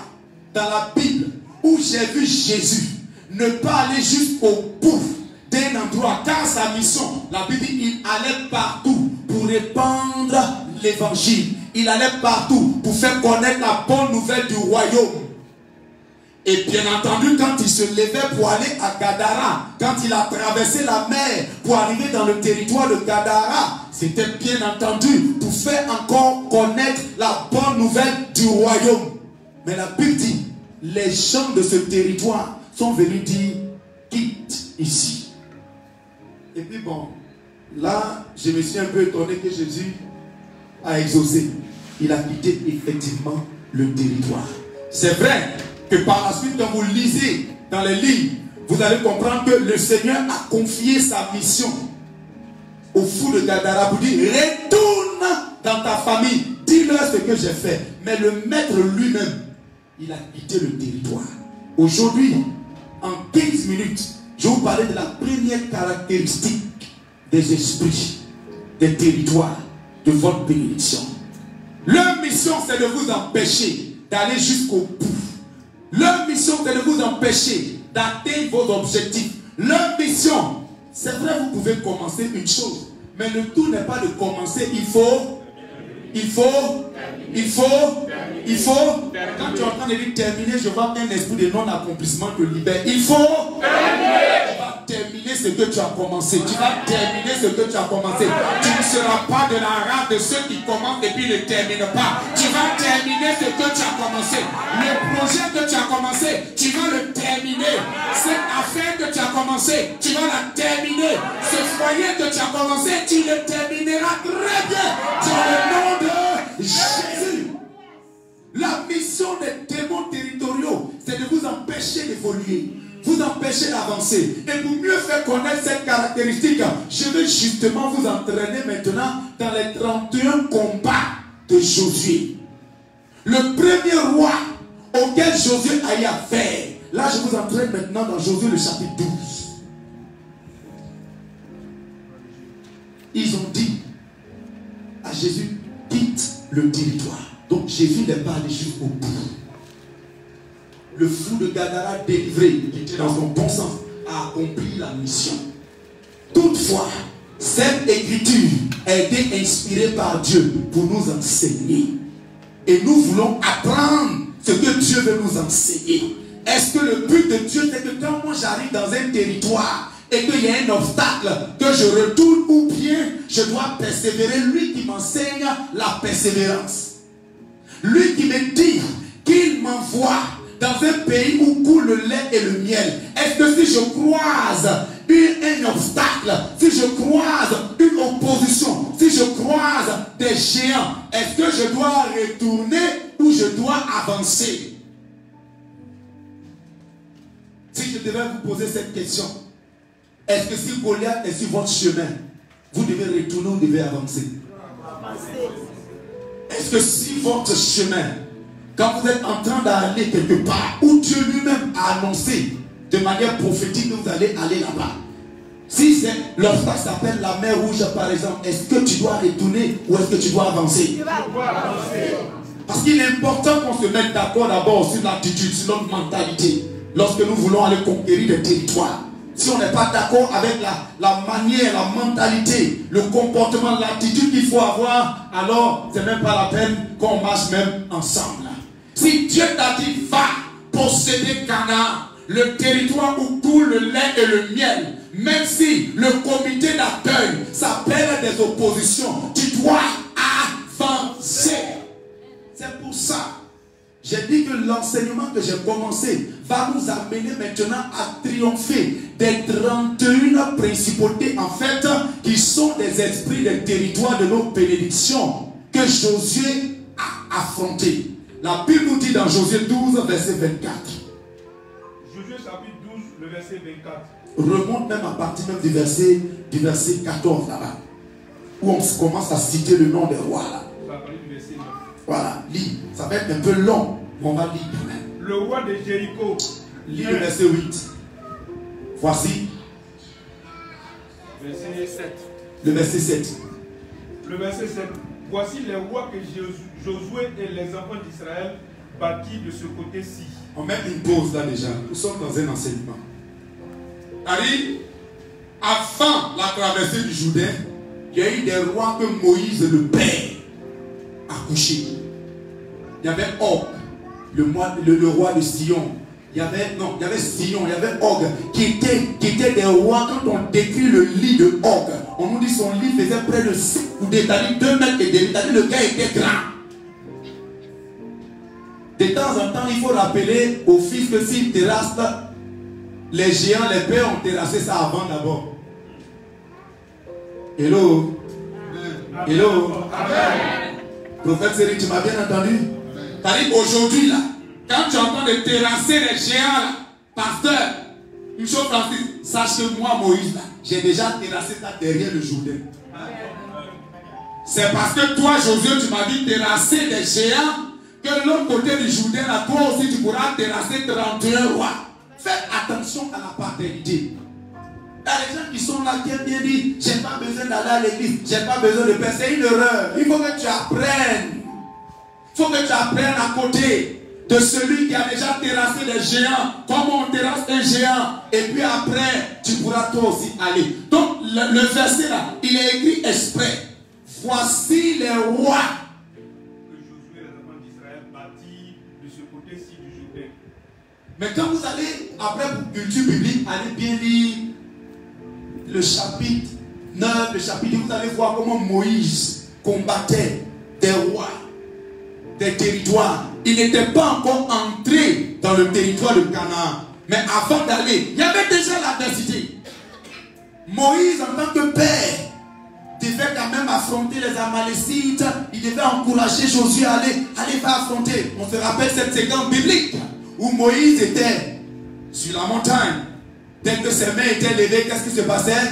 dans la Bible où j'ai vu Jésus ne pas aller jusqu'au bout d'un endroit, car sa mission, la Bible dit, il allait partout pour répandre l'évangile. Il allait partout pour faire connaître la bonne nouvelle du royaume. Et bien entendu, quand il se levait pour aller à Gadara, quand il a traversé la mer pour arriver dans le territoire de Gadara, c'était bien entendu pour faire encore connaître la bonne nouvelle du royaume. Mais la Bible dit, les gens de ce territoire sont venus dire, quitte ici. Et puis bon, là, je me suis un peu étonné que Jésus a exaucé. Il a quitté effectivement le territoire. C'est vrai que par la suite, quand vous lisez dans les livres, vous allez comprendre que le Seigneur a confié sa mission au fou de Gadara pour dire, retourne dans ta famille, dis-leur ce que j'ai fait. Mais le maître lui-même, il a quitté le territoire. Aujourd'hui, en 15 minutes, Je vous parlais de la première caractéristique des esprits, des territoires, de votre bénédiction. Leur mission, c'est de vous empêcher d'aller jusqu'au bout. Leur mission, c'est de vous empêcher d'atteindre vos objectifs. Leur mission, c'est vrai, vous pouvez commencer une chose, mais le tout n'est pas de commencer, il faut. Quand tu es en train de dire terminer, je vois qu'un esprit de non-accomplissement te libère. Il faut. Tu vas terminer ce que tu as commencé. Tu vas terminer ce que tu as commencé. Tu ne seras pas de la race de ceux qui commencent et puis ne terminent pas. Tu vas terminer ce que tu as commencé. Le projet que tu as commencé, tu vas le terminer. Cette affaire que tu as commencé, tu vas la terminer. Ce foyer que tu as commencé, tu le termineras très bien. Dans le nom de Jésus. La mission des démons territoriaux, c'est de vous empêcher d'évoluer, vous empêcher d'avancer. Et pour mieux faire connaître cette caractéristique, je vais justement vous entraîner maintenant dans les 31 combats de Josué. Le premier roi auquel Josué a eu affaire. Là, je vous entraîne maintenant dans Josué le chapitre 12. Ils ont dit à Jésus, quitte le territoire. Donc Jésus n'est pas allé jusqu'au bout. Le fou de Gadara délivré, qui était dans son bon sens, a accompli la mission. Toutefois, cette écriture a été inspirée par Dieu pour nous enseigner. Et nous voulons apprendre ce que Dieu veut nous enseigner. Est-ce que le but de Dieu, c'est que quand moi j'arrive dans un territoire et qu'il y a un obstacle, que je retourne, ou bien je dois persévérer? Lui qui m'enseigne la persévérance. Lui qui me dit qu'il m'envoie dans un pays où coule le lait et le miel. Est-ce que si je croise un obstacle, si je croise une opposition, si je croise des géants, est-ce que je dois retourner ou je dois avancer? Si je devais vous poser cette question, est-ce que si Goliath est sur votre chemin, vous devez retourner ou vous devez avancer? Est-ce que si votre chemin, quand vous êtes en train d'aller quelque part, où Dieu lui-même a annoncé de manière prophétique que vous allez aller là-bas, si l'obstacle s'appelle la mer Rouge par exemple, est-ce que tu dois retourner ou est-ce que tu dois avancer? Parce qu'il est important qu'on se mette d'accord d'abord sur l'attitude, sur notre mentalité, lorsque nous voulons aller conquérir des territoires. Si on n'est pas d'accord avec la manière, la mentalité, le comportement, l'attitude qu'il faut avoir, alors c'est même pas la peine qu'on marche même ensemble. Si Dieu t'a dit, va posséder Canaan, le territoire où coule le lait et le miel, même si le comité d'accueil s'appelle des oppositions, tu dois avancer. C'est pour ça. J'ai dit que l'enseignement que j'ai commencé va nous amener maintenant à triompher des 31 principautés, en fait, qui sont des esprits des territoires de nos bénédictions que Josué a affrontés. La Bible nous dit dans Josué 12, verset 24. Josué chapitre 12, le verset 24. Remonte même à partir même du verset 14 là-bas, où on commence à citer le nom des rois là. Ça va parler du verset 9. Voilà, lis. Ça va être un peu long, mais on va lire quand même. Le roi de Jéricho. Lis le verset 8. Voici. Verset 7. Le verset 7. Le verset 7. Voici les rois que Josué et les enfants d'Israël bâtirent de ce côté-ci. On met une pause là déjà. Nous sommes dans un enseignement. Allez, avant la traversée du Jourdain, il y a eu des rois que Moïse, le père, a couché. Il y avait Og, le roi de Sion. Il y avait Sion, il y avait Og, qui étaient des rois. Quand on décrit le lit de Og, on nous dit son lit faisait près de 5 coudées, c'est-à-dire 2 mètres et demi. C'est-à-dire le gars était grand. De temps en temps, il faut rappeler aux fils que s'ils terrassent, les géants, les pères ont terrassé ça avant d'abord. Hello. Hello. Amen. Prophète Série, tu m'as bien entendu? C'est-à-dire aujourd'hui, là, quand tu es en train de terrasser les géants, là, pasteur, une chose Francis, sache que moi, Moïse, là, j'ai déjà terrassé ça derrière le Jourdain. C'est parce que toi, Josué, tu m'as dit terrasser des géants, que l'autre côté du Jourdain, là, toi aussi, tu pourras terrasser 31 rois. Faites attention à la paternité. Il y a des gens qui sont là qui aiment bien dire, j'ai pas besoin d'aller à l'église, j'ai pas besoin de faire. C'est une erreur. Il faut que tu apprennes. Il faut que tu apprennes à côté de celui qui a déjà terrassé des géants. Comment on terrasse un géant. Et puis après, tu pourras toi aussi aller. Donc le verset là, il est écrit exprès. Voici les rois. Que Josué et les enfants d'Israël bâtirent de ce côté-ci du Jourdain. Mais quand vous allez, après pour culture biblique, allez bien lire le chapitre 9, le chapitre 10, vous allez voir comment Moïse combattait des rois, des territoires. Il n'était pas encore entré dans le territoire de Canaan. Mais avant d'aller, il y avait déjà l'adversité. Moïse, en tant que père, devait quand même affronter les Amalécites. Il devait encourager Josué à aller faire affronter. On se rappelle cette séquence biblique où Moïse était sur la montagne. Dès que ses mains étaient levées, qu'est-ce qui se passait?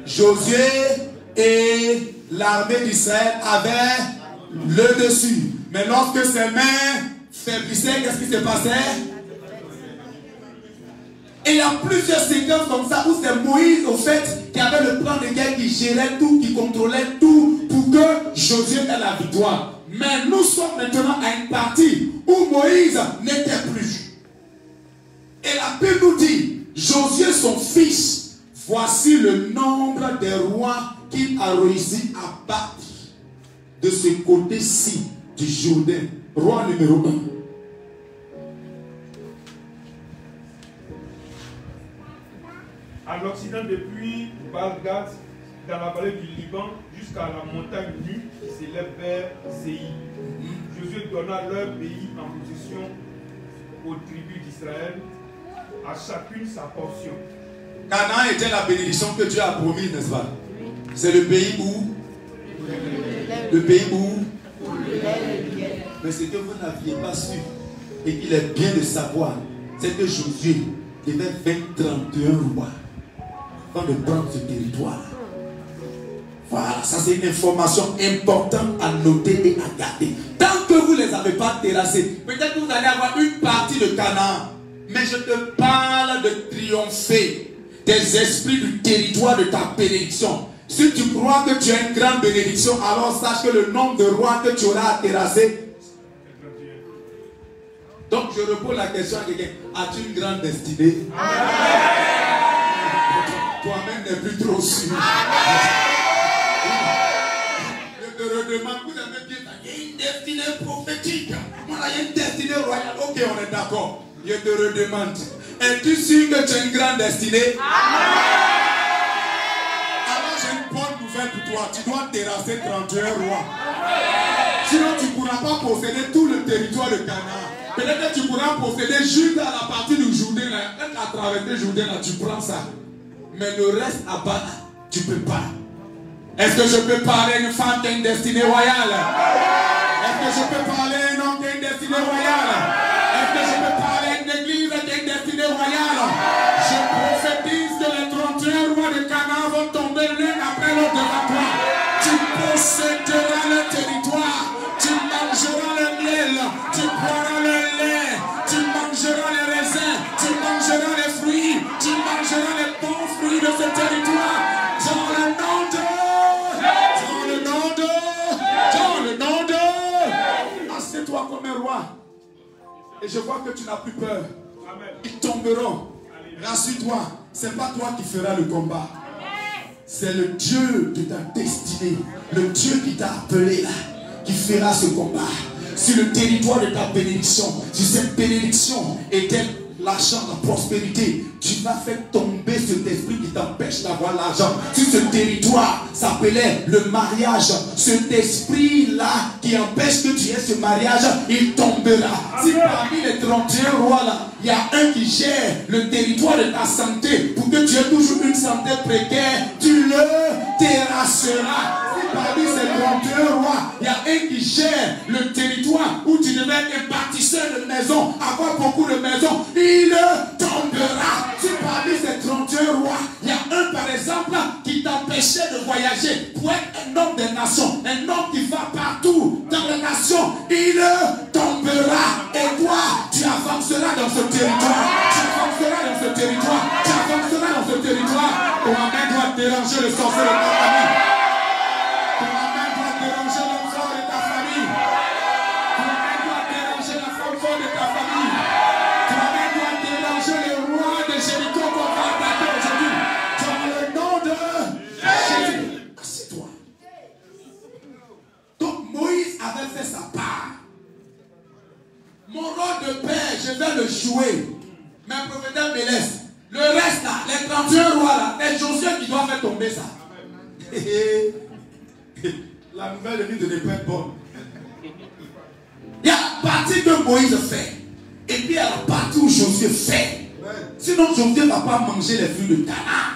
Josué et l'armée d'Israël avaient le dessus. Mais lorsque ses mains faiblissaient, qu'est-ce qui se passait? Et il y a plusieurs séquences comme ça où c'est Moïse, au fait, qui avait le plan de guerre, qui gérait tout, qui contrôlait tout pour que Josué ait la victoire. Mais nous sommes maintenant à une partie où Moïse n'était plus. Et la Bible nous dit, Josué son fils, voici le nombre des rois qu'il a réussi à battre de ce côté-ci du Jourdain. Roi numéro 1. À l'Occident, depuis Baal-Gad, dans la vallée du Liban, jusqu'à la montagne nue qui s'élève vers Séir. Josué donna leur pays en possession aux tribus d'Israël, à chacune sa portion. Canaan était la bénédiction que Dieu a promise, n'est-ce pas? C'est le pays où? Le pays où? Mais ce que vous n'aviez pas su et qu'il est bien de savoir, c'est que Josué devait vaincre 31 rois avant de prendre ce territoire. Voilà, ça c'est une information importante à noter et à garder. Tant que vous ne les avez pas terrassés, peut-être que vous allez avoir une partie de Canaan. Mais je te parle de triompher des esprits du territoire de ta bénédiction. Si tu crois que tu as une grande bénédiction, alors sache que le nombre de rois que tu auras à terrasser. Donc je repose la question à quelqu'un. As-tu une grande destinée? Toi-même n'es plus trop sûr. Je te redemande, vous avez bien dit, il y a une destinée prophétique. Voilà, il y a une destinée royale. Ok, on est d'accord. Je te redemande. Es-tu sûr que tu as une grande destinée? Alors j'ai une bonne nouvelle pour toi. Tu dois terrasser 31 rois. Sinon tu ne pourras pas posséder tout le territoire de Canaan. Peut-être que tu pourras posséder juste à la partie du Jourdain. À travers le Jourdain, là, tu prends ça. Mais le reste à bas, tu ne peux pas. Est-ce que je peux parler à une femme qui a une destinée royale? Est-ce que je peux parler à un homme qui a une destinée royale? Est-ce que je peux parler à une église qui a une destinée royale? Je prophétise que les 31 rois de Canaan vont tomber l'un après l'autre devant toi. Tu posséderas le territoire. Tu mangeras le miel. Tu boiras le lait. Tu mangeras les raisins. Tu mangeras les fruits. Tu mangeras les bons fruits de ce territoire. Dans le nom de... Dans le nom de... Dans le nom de... Assieds-toi comme un roi. Et je vois que tu n'as plus peur. Ils tomberont. Rassure-toi. Ce n'est pas toi qui feras le combat. C'est le Dieu de ta destinée. Le Dieu qui t'a appelé là. Qui fera ce combat. Sur le territoire de ta bénédiction. Si cette bénédiction était l'argent, la prospérité, tu vas faire tomber cet esprit qui t'empêche d'avoir l'argent. Si ce territoire s'appelait le mariage, cet esprit-là qui empêche que tu aies ce mariage, il tombera. Si parmi les 31 rois là, il y a un qui gère le territoire de ta santé pour que tu aies toujours une santé précaire, tu le terrasseras. Si parmi ces 31 rois, il y a un qui gère le territoire où tu devais être un bâtisseur de maisons, avoir beaucoup de maisons, il tombera. Si parmi ces 31 rois, il y a un par exemple qui t'empêchait de voyager pour être un homme des nations, un homme qui va partout dans les nations, il tombera. Et toi, tu avanceras dans ce territoire. Tu avanceras dans ce territoire. Tu avanceras dans ce territoire. Au déranger le sorcier de ta famille. Ton main doit déranger l'homme fort de ta famille. Ton main doit déranger la femme forte de ta famille. Ton main doit déranger le roi de Jéricho qu'on va attaquer aujourd'hui. Dans le nom de Jésus. Assieds-toi. Donc Moïse avait fait sa part. Mon rôle de père, je vais le jouer. Mais le prophète me laisse. Le reste là, les 31 rois là, c'est Josué qui doit faire tomber ça. La nouvelle vie de n'est pas bonne. Il y a la partie que Moïse fait. Et puis il y a la partie où Josué fait. Sinon Josué ne va pas manger les fruits de Canaan.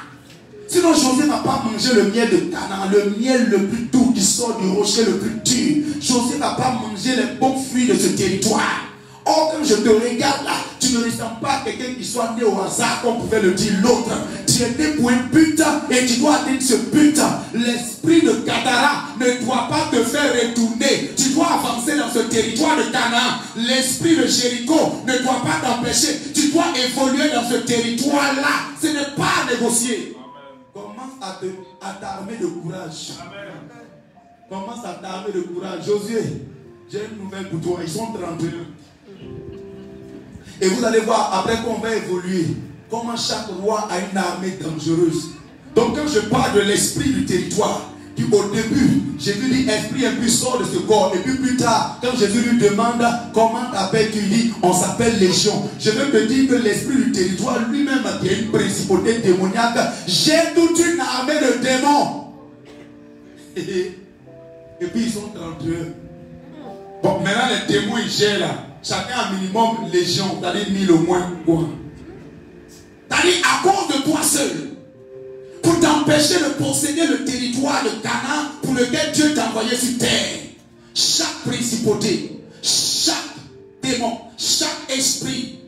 Sinon Josué ne va pas manger le miel de Canaan. Le miel le plus doux qui sort du rocher le plus dur. Josué ne va pas manger les bons fruits de ce territoire. Or, quand je te regarde là, tu ne ressembles pas à quelqu'un qui soit né au hasard, comme pouvait le dire l'autre. Tu es né pour un but et tu dois atteindre ce but. L'esprit de Gadara ne doit pas te faire retourner. Tu dois avancer dans ce territoire de Canaan. L'esprit de Jéricho ne doit pas t'empêcher. Tu dois évoluer dans ce territoire-là. Ce n'est pas à négocier. Commence à t'armer de courage. Commence à t'armer de courage. Josué, j'ai une nouvelle pour toi. Ils sont 31. Et vous allez voir, après qu'on va évoluer, comment chaque roi a une armée dangereuse. Donc quand je parle de l'esprit du territoire, puis au début, Jésus dit, esprit impur sort de ce corps. Et puis plus tard, quand Jésus lui demande, comment t'appelles-tu, il dit, on s'appelle Légion. Je veux te dire que l'esprit du territoire lui-même, qui est une principauté démoniaque, j'ai toute une armée de démons. Et puis ils sont 31. Bon, maintenant les démons ils gèrent là. Chacun a minimum légion, c'est-à-dire 1000 au moins. C'est-à-dire à cause de toi seul, pour t'empêcher de posséder le territoire de Canaan pour lequel Dieu t'a envoyé sur terre. Chaque principauté, chaque démon, chaque esprit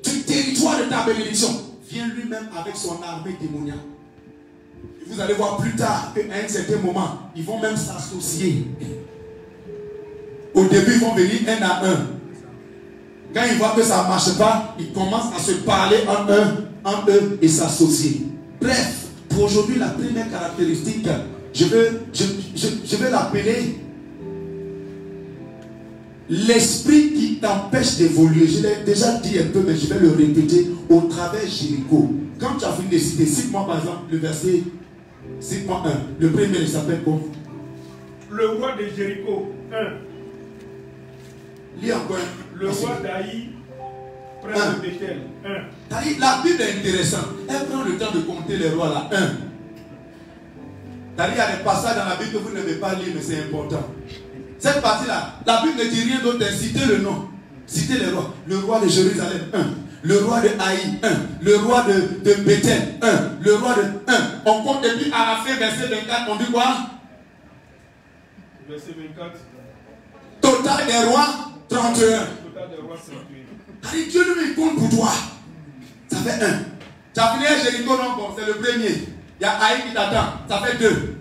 du territoire de ta bénédiction vient lui-même avec son armée démoniaque. Et vous allez voir plus tard qu'à un certain moment, ils vont même s'associer. Au début, ils vont venir un à un. Quand ils voient que ça ne marche pas, ils commencent à se parler en eux et s'associer. Bref, pour aujourd'hui, la première caractéristique, je vais l'appeler l'esprit qui t'empêche d'évoluer. Je l'ai déjà dit un peu, mais je vais le répéter au travers Jéricho. Quand tu as fini de citer, cite-moi par exemple le verset, cite-moi 1. Le premier, il s'appelle comment? Le roi de Jéricho, 1. Lis encore. Le roi d'Aï, près de Bethel, 1. La Bible est intéressante. Elle prend le temps de compter les rois là. 1. Il y a des passages dans la Bible que vous ne devez pas lire, mais c'est important. Cette partie-là, la Bible ne dit rien d'autre. Citez le nom. Citez les rois. Le roi de Jérusalem, 1. Le roi de Haï, 1. Le roi de Bethel, 1. Le roi de 1. On compte et puis à la fin, verset 24, on dit quoi? Verset 24. Total des rois, 31. Total des rois, 31. Dieu lui compte pour toi. Ça fait 1. Tu as fini à Jéricho, non, bon, c'est le premier. Il y a Haï qui t'attend. Ça fait 2.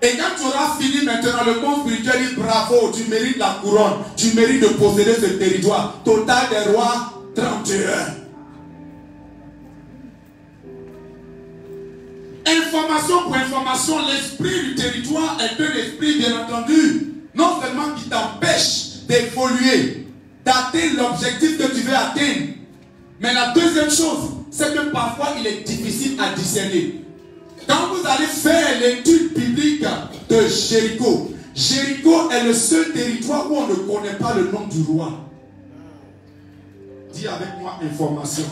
Et quand tu auras fini maintenant, le monde spirituel dit bravo, tu mérites la couronne. Tu mérites de posséder ce territoire. Total des rois, 31. Information pour information, l'esprit du territoire est un esprit, bien entendu, non seulement qui t'empêche d'évoluer, d'atteindre l'objectif que tu veux atteindre, mais la deuxième chose, c'est que parfois il est difficile à discerner. Quand vous allez faire l'étude biblique de Jéricho, Jéricho est le seul territoire où on ne connaît pas le nom du roi. Dis avec moi information.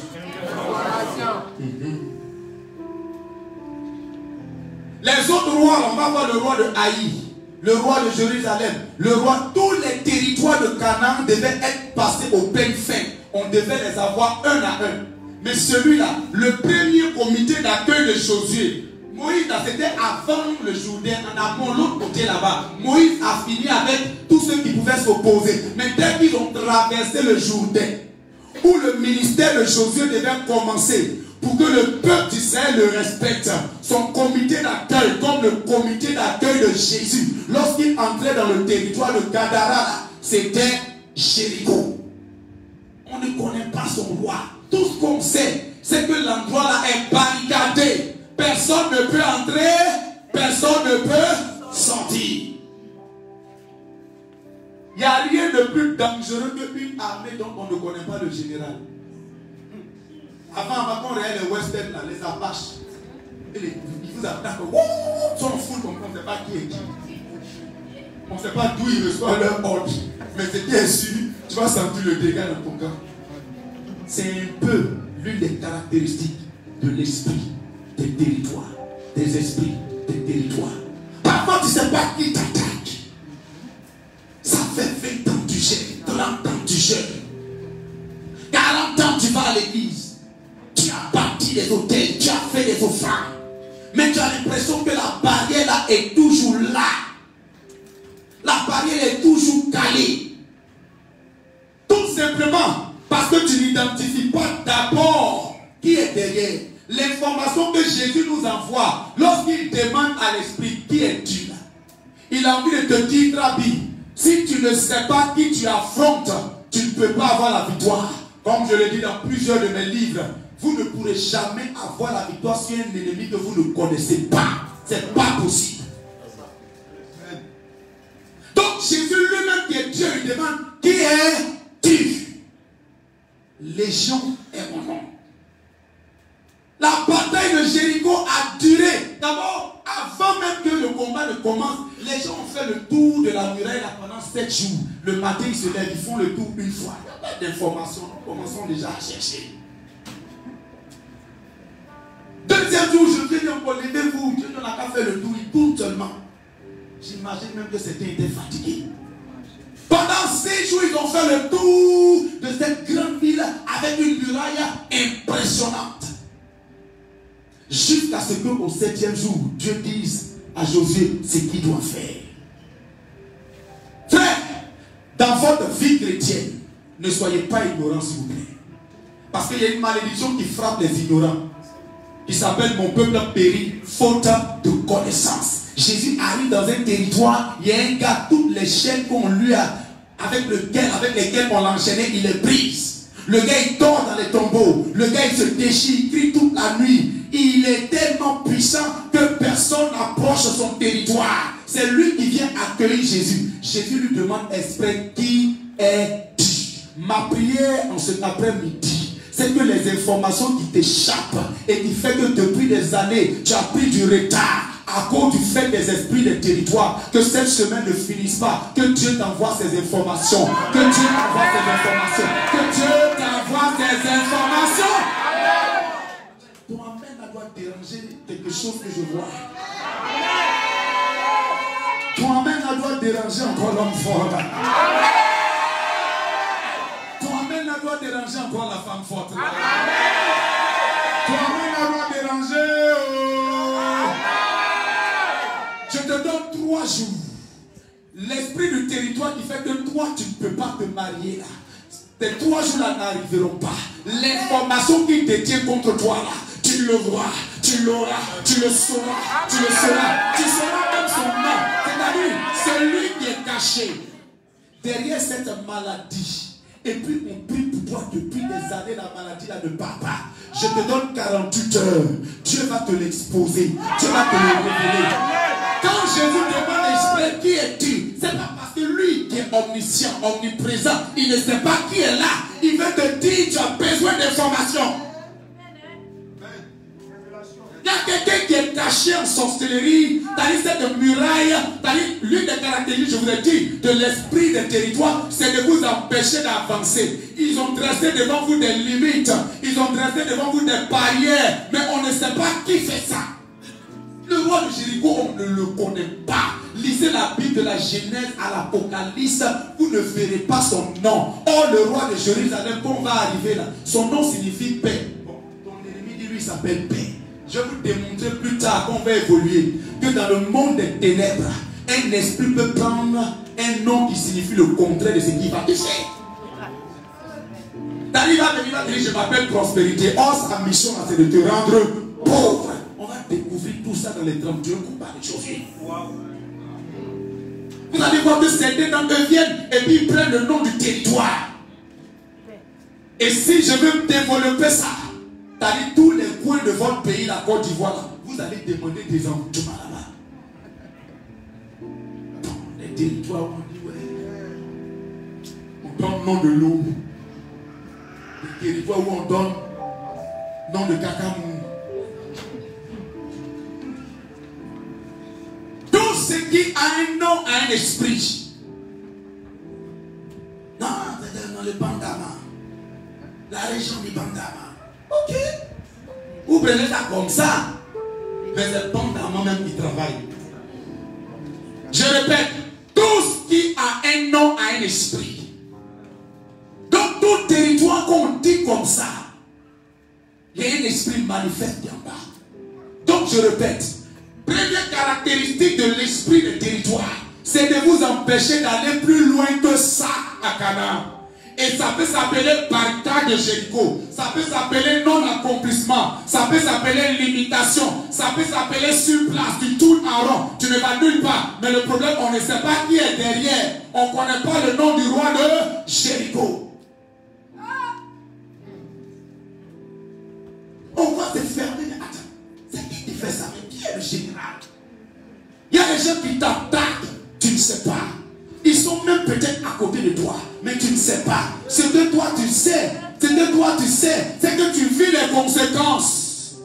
Les autres rois, on va voir le roi de Haï, le roi de Jérusalem, le roi, tous les territoires de Canaan devaient être passés au peigne fin. On devait les avoir un à un. Mais celui-là, le premier comité d'accueil de Josué, Moïse, c'était avant le Jourdain, en amont, l'autre côté là-bas. Moïse a fini avec tous ceux qui pouvaient s'opposer. Mais dès qu'ils ont traversé le Jourdain, où le ministère de Josué devait commencer, pour que le peuple d'Israël le respecte, son comité d'accueil, comme le comité d'accueil de Jésus, lorsqu'il entrait dans le territoire de Gadara, c'était Jéricho. On ne connaît pas son roi. Tout ce qu'on sait, c'est que l'endroit là est barricadé. personne ne peut entrer, personne ne peut sortir. Il n'y a rien de plus dangereux qu'une armée dont on ne connaît pas le général. Avant qu'on regarde les westerns, là, les Apaches, ils vous attaquent, ils sont fous comme on ne sait pas qui est qui. On ne sait pas d'où ils reçoivent leur ordre. Mais c'est bien sûr, tu vas sentir le dégât dans ton cœur. C'est un peu l'une des caractéristiques de l'esprit des territoires. Des esprits des territoires. Parfois, tu ne sais pas qui t'attaque. Ça fait 20 ans que tu jeûnes, 30 ans que tu jeûnes. 40 ans tu vas à l'église. Tu as bâti des hôtels, tu as fait des offrandes. Mais tu as l'impression que la barrière là est toujours là. La barrière est toujours calée. Tout simplement parce que tu n'identifies pas d'abord qui est derrière. L'information que Jésus nous envoie lorsqu'il demande à l'esprit qui es-tu là. Il a envie de te dire, Rabbi, si tu ne sais pas qui tu affrontes, tu ne peux pas avoir la victoire. Comme je l'ai dit dans plusieurs de mes livres, vous ne pourrez jamais avoir la victoire sur un ennemi que vous ne connaissez pas. C'est pas possible. Donc Jésus lui-même qui est Dieu, il demande, qui es-tu? Légion est mon nom. La bataille de Jéricho a duré. D'abord, avant même que le combat ne commence, les gens ont fait le tour de la muraille là pendant 7 jours. Le matin, ils se lèvent, ils font le tour une fois. Il n'y a pas d'informations. Nous commençons déjà à chercher. Deuxième jour, je viens encore, levez-vous. Dieu n'a qu'à faire le tour, il tourne seulement. J'imagine même que certains étaient fatigués. Pendant 6 jours, ils ont fait le tour de cette grande ville avec une muraille impressionnante. Jusqu'à ce qu'au 7e jour, Dieu dise à Josué ce qu'il doit faire. Frère, dans votre vie chrétienne, ne soyez pas ignorants, s'il vous plaît. Parce qu'il y a une malédiction qui frappe les ignorants, qui s'appelle mon peuple périt, faute de connaissance. Jésus arrive dans un territoire, il y a un gars, toutes les chaînes qu'on lui a, avec lesquelles on l'enchaînait, il les brise. Le gars il dort dans les tombeaux, le gars il se déchire, il crie toute la nuit. Il est tellement puissant que personne n'approche son territoire. C'est lui qui vient accueillir Jésus. Jésus lui demande exprès qui es-tu? Ma prière en cet après-midi, c'est que les informations qui t'échappent et qui fait que depuis des années tu as pris du retard à cause du fait des esprits des territoires, que cette semaine ne finisse pas, que Dieu t'envoie ces informations, que Dieu t'envoie ces informations, que Dieu t'envoie ces informations. Ton amen doit déranger quelque chose que je vois. Ton amen doit déranger encore l'homme fort. Ton amen doit déranger encore la femme forte. Ton amen doit déranger. Je te donne 3 jours. L'esprit du territoire qui fait que toi tu ne peux pas te marier là. Ces 3 jours là n'arriveront pas. L'information qui détient contre toi là, tu le vois, tu l'auras, tu le sauras, tu sauras même son nom. C'est-à-dire celui qui est caché derrière cette maladie. Et puis on prie pour toi depuis des années, la maladie là ne part pas. Je te donne 48 heures. Dieu va te l'exposer. Dieu va te le révéler. Quand Jésus demande exprès qui es-tu, c'est pas parce que lui qui est omniscient, omniprésent, il ne sait pas qui est là. Il veut te dire tu as besoin d'informations. Il y a quelqu'un qui est caché en sorcellerie, c'est-à-dire cette muraille, c'est-à-dire l'une des caractéristiques, je vous ai dit, de l'esprit des territoires, c'est de vous empêcher d'avancer. Ils ont dressé devant vous des limites, ils ont dressé devant vous des barrières, mais on ne sait pas qui fait ça. Le roi de Jéricho, on ne le connaît pas. Lisez la Bible de la Genèse à l'Apocalypse, vous ne verrez pas son nom. Or, le roi de Jérusalem, quand on va arriver là, son nom signifie paix. Bon, ton ennemi dit lui, il s'appelle paix. Je vais vous démontrer plus tard qu'on va évoluer que dans le monde des ténèbres, un esprit peut prendre un nom qui signifie le contraire de ce qu'il va toucher. Il va dire, je m'appelle prospérité. Or, sa mission, c'est de te rendre pauvre. On va découvrir tout ça dans les 31 combats de Josué. Vous allez voir que certains d'entre eux viennent et puis ils prennent le nom du territoire. Et si je veux développer ça, c'est-à-dire tous les coins de votre pays, la Côte d'Ivoire, vous allez demander des envoûtements là-bas. Dans les territoires, on dit, ouais, on donne nom de l'eau. Les territoires où on donne nom de cacamou. Tout ce qui a un nom a un esprit. Non, c'est dans le Bandama. La région du Bandama. Ok. Vous prenez ça comme ça. Mais c'est le Bandama même qui travaille. Je répète, tout ce qui a un nom a un esprit. Dans tout territoire qu'on dit comme ça, il y a un esprit manifeste en bas. Donc je répète, première caractéristique de l'esprit de territoire, c'est de vous empêcher d'aller plus loin que ça à Canaan. Et ça peut s'appeler barricade de Jéricho, ça peut s'appeler non-accomplissement, ça peut s'appeler limitation, ça peut s'appeler sur place, tu tournes en rond, tu ne vas nulle part. Mais le problème, on ne sait pas qui est derrière. On ne connaît pas le nom du roi de Jéricho. On va te fermer. Attends, c'est qui fait ça? Mais qui est le général? Il y a des gens qui t'attaquent, tu ne sais pas. Ils sont même peut-être à côté de toi, mais tu ne sais pas. Ce que toi tu sais, c'est que tu vis les conséquences.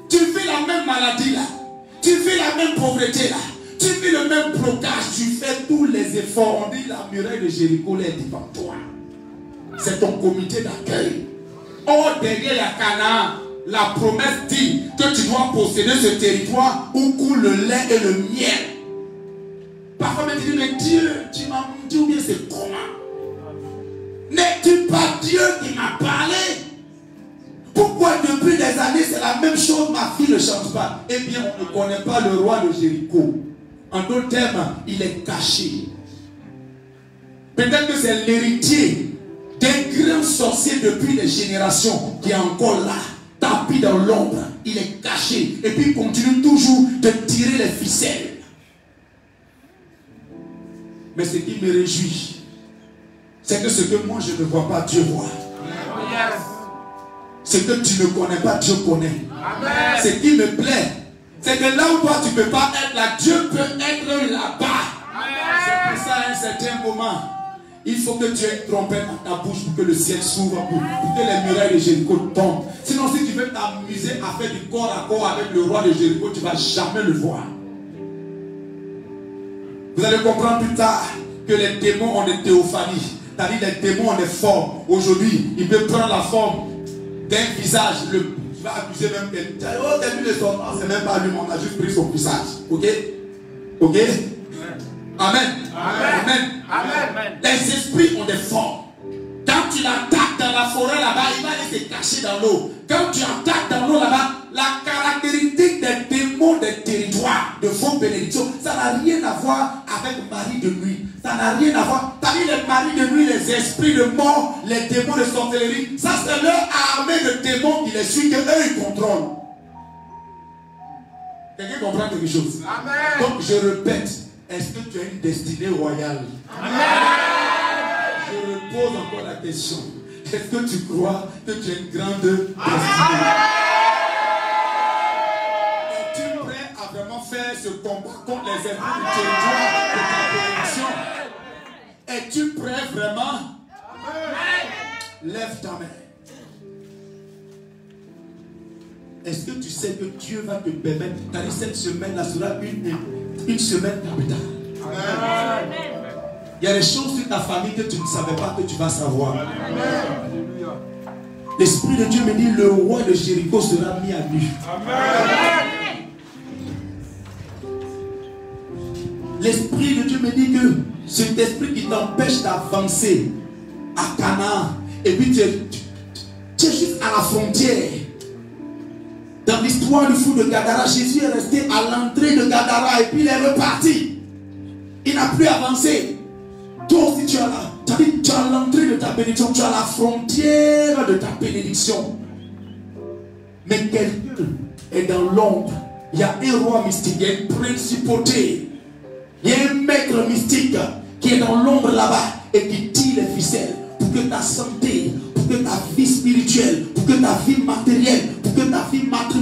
Tu vis la même maladie là, tu vis la même pauvreté là, tu vis le même blocage, tu fais tous les efforts. On dit la muraille de Jéricho est devant toi. C'est ton comité d'accueil. Or derrière la Canaan, la promesse dit que tu dois posséder ce territoire où coule le lait et le miel. Parfois, tu dis, mais Dieu, tu m'as dit ou bien c'est comment? N'est-tu pas Dieu qui m'a parlé? Pourquoi depuis des années c'est la même chose, ma fille ne change pas? Eh bien, on ne connaît pas le roi de Jéricho. En d'autres termes, il est caché. Peut-être que c'est l'héritier d'un grand sorcier depuis des générations qui est encore là, tapis dans l'ombre. Il est caché et puis il continue toujours de tirer les ficelles. Mais ce qui me réjouit, c'est que ce que moi je ne vois pas, Dieu voit. Ce que tu ne connais pas, Dieu connaît. Ce qui me plaît, c'est que là où toi tu ne peux pas être là, Dieu peut être là-bas. C'est pour ça, à un certain moment, il faut que tu aies une trompette dans ta bouche pour que le ciel s'ouvre, pour que les murailles de Jéricho tombent. Sinon, si tu veux t'amuser à faire du corps à corps avec le roi de Jéricho, tu ne vas jamais le voir. Vous allez comprendre plus tard que les démons ont des théophanies. C'est-à-dire les démons ont des formes. Aujourd'hui, il peut prendre la forme d'un visage. Tu vas accuser même quelqu'un. Oh, t'as vu le son? Non, c'est même pas lui, on a juste pris son visage. Ok? Ok? Amen. Amen. Amen. Les esprits ont des formes. Quand tu l'attaques dans la forêt là-bas, il va aller se cacher dans l'eau. Quand tu attaques dans l'eau là-bas, la caractéristique des démons des territoires de vos bénédictions, ça n'a rien à voir avec mari de nuit. Ça n'a rien à voir. T'as vu les maris de nuit, les esprits de mort, les démons de sorcellerie. Ça, c'est leur armée de démons qui les suit, que eux ils contrôlent. Quelqu'un comprend quelque chose? Amen. Donc je répète, est-ce que tu as une destinée royale? Amen. Je repose encore la question. Est-ce que tu crois que tu as une grande destinée? Es-tu prêt à vraiment faire ce combat contre les ennemis du territoire de ta bénédiction? Es-tu prêt vraiment? Lève ta main. Est-ce que tu sais que Dieu va te permettre, car cette semaine-là sera une semaine capitale? Amen. Il y a des choses sur ta famille que tu ne savais pas que tu vas savoir. L'Esprit de Dieu me dit, le roi de Jéricho sera mis à nu. L'Esprit de Dieu me dit que cet esprit qui t'empêche d'avancer à Canaan, et puis tu es juste à la frontière. Dans l'histoire du fou de Gadara, Jésus est resté à l'entrée de Gadara et puis il est reparti. Il n'a plus avancé. Toi aussi tu as l'entrée de ta bénédiction, tu as la frontière de ta bénédiction. Mais quelqu'un est dans l'ombre. Il y a un roi mystique, il y a une principauté. Il y a un maître mystique qui est dans l'ombre là-bas et qui tire les ficelles pour que ta santé, pour que ta vie spirituelle, pour que ta vie matérielle, pour que ta vie matrimoniale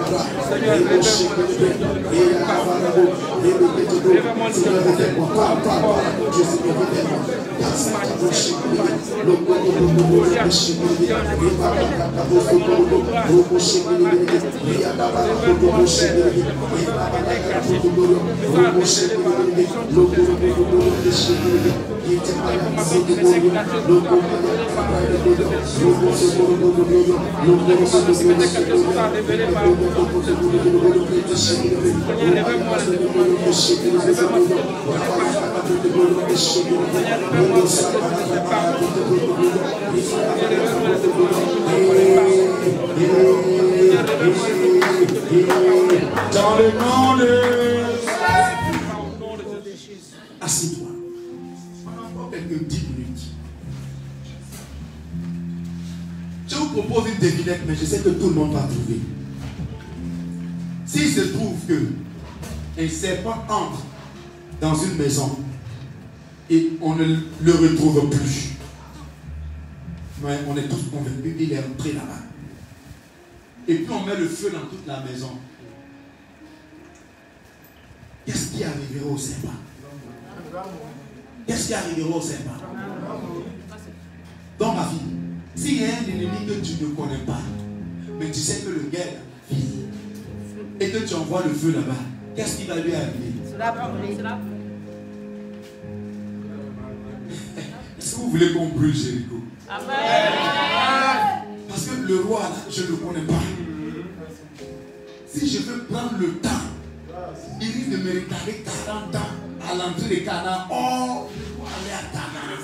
Dans le nom de... Assieds-toi. On a encore quelques 10 minutes. Je vous propose une devinette, mais je sais que tout le monde va trouver. S'il se trouve que un serpent entre dans une maison et on ne le retrouve plus, mais on est tous convaincus qu'il est entré là-bas. Et puis on met le feu dans toute la maison. Qu'est-ce qui arrivera au serpent? Qu'est-ce qui arrivera au serpent? Dans ma vie, s'il y a un ennemi que tu ne connais pas, mais tu sais que le gars vit, et que tu envoies le feu là-bas, qu'est-ce qui va lui arriver? Est-ce que vous voulez qu'on brûle Jéricho? Parce que le roi, là, je ne le connais pas. Si je veux prendre le temps, il risque de me retarder 40 ans à l'entrée de Canaan. Oh, pour aller à Canaan.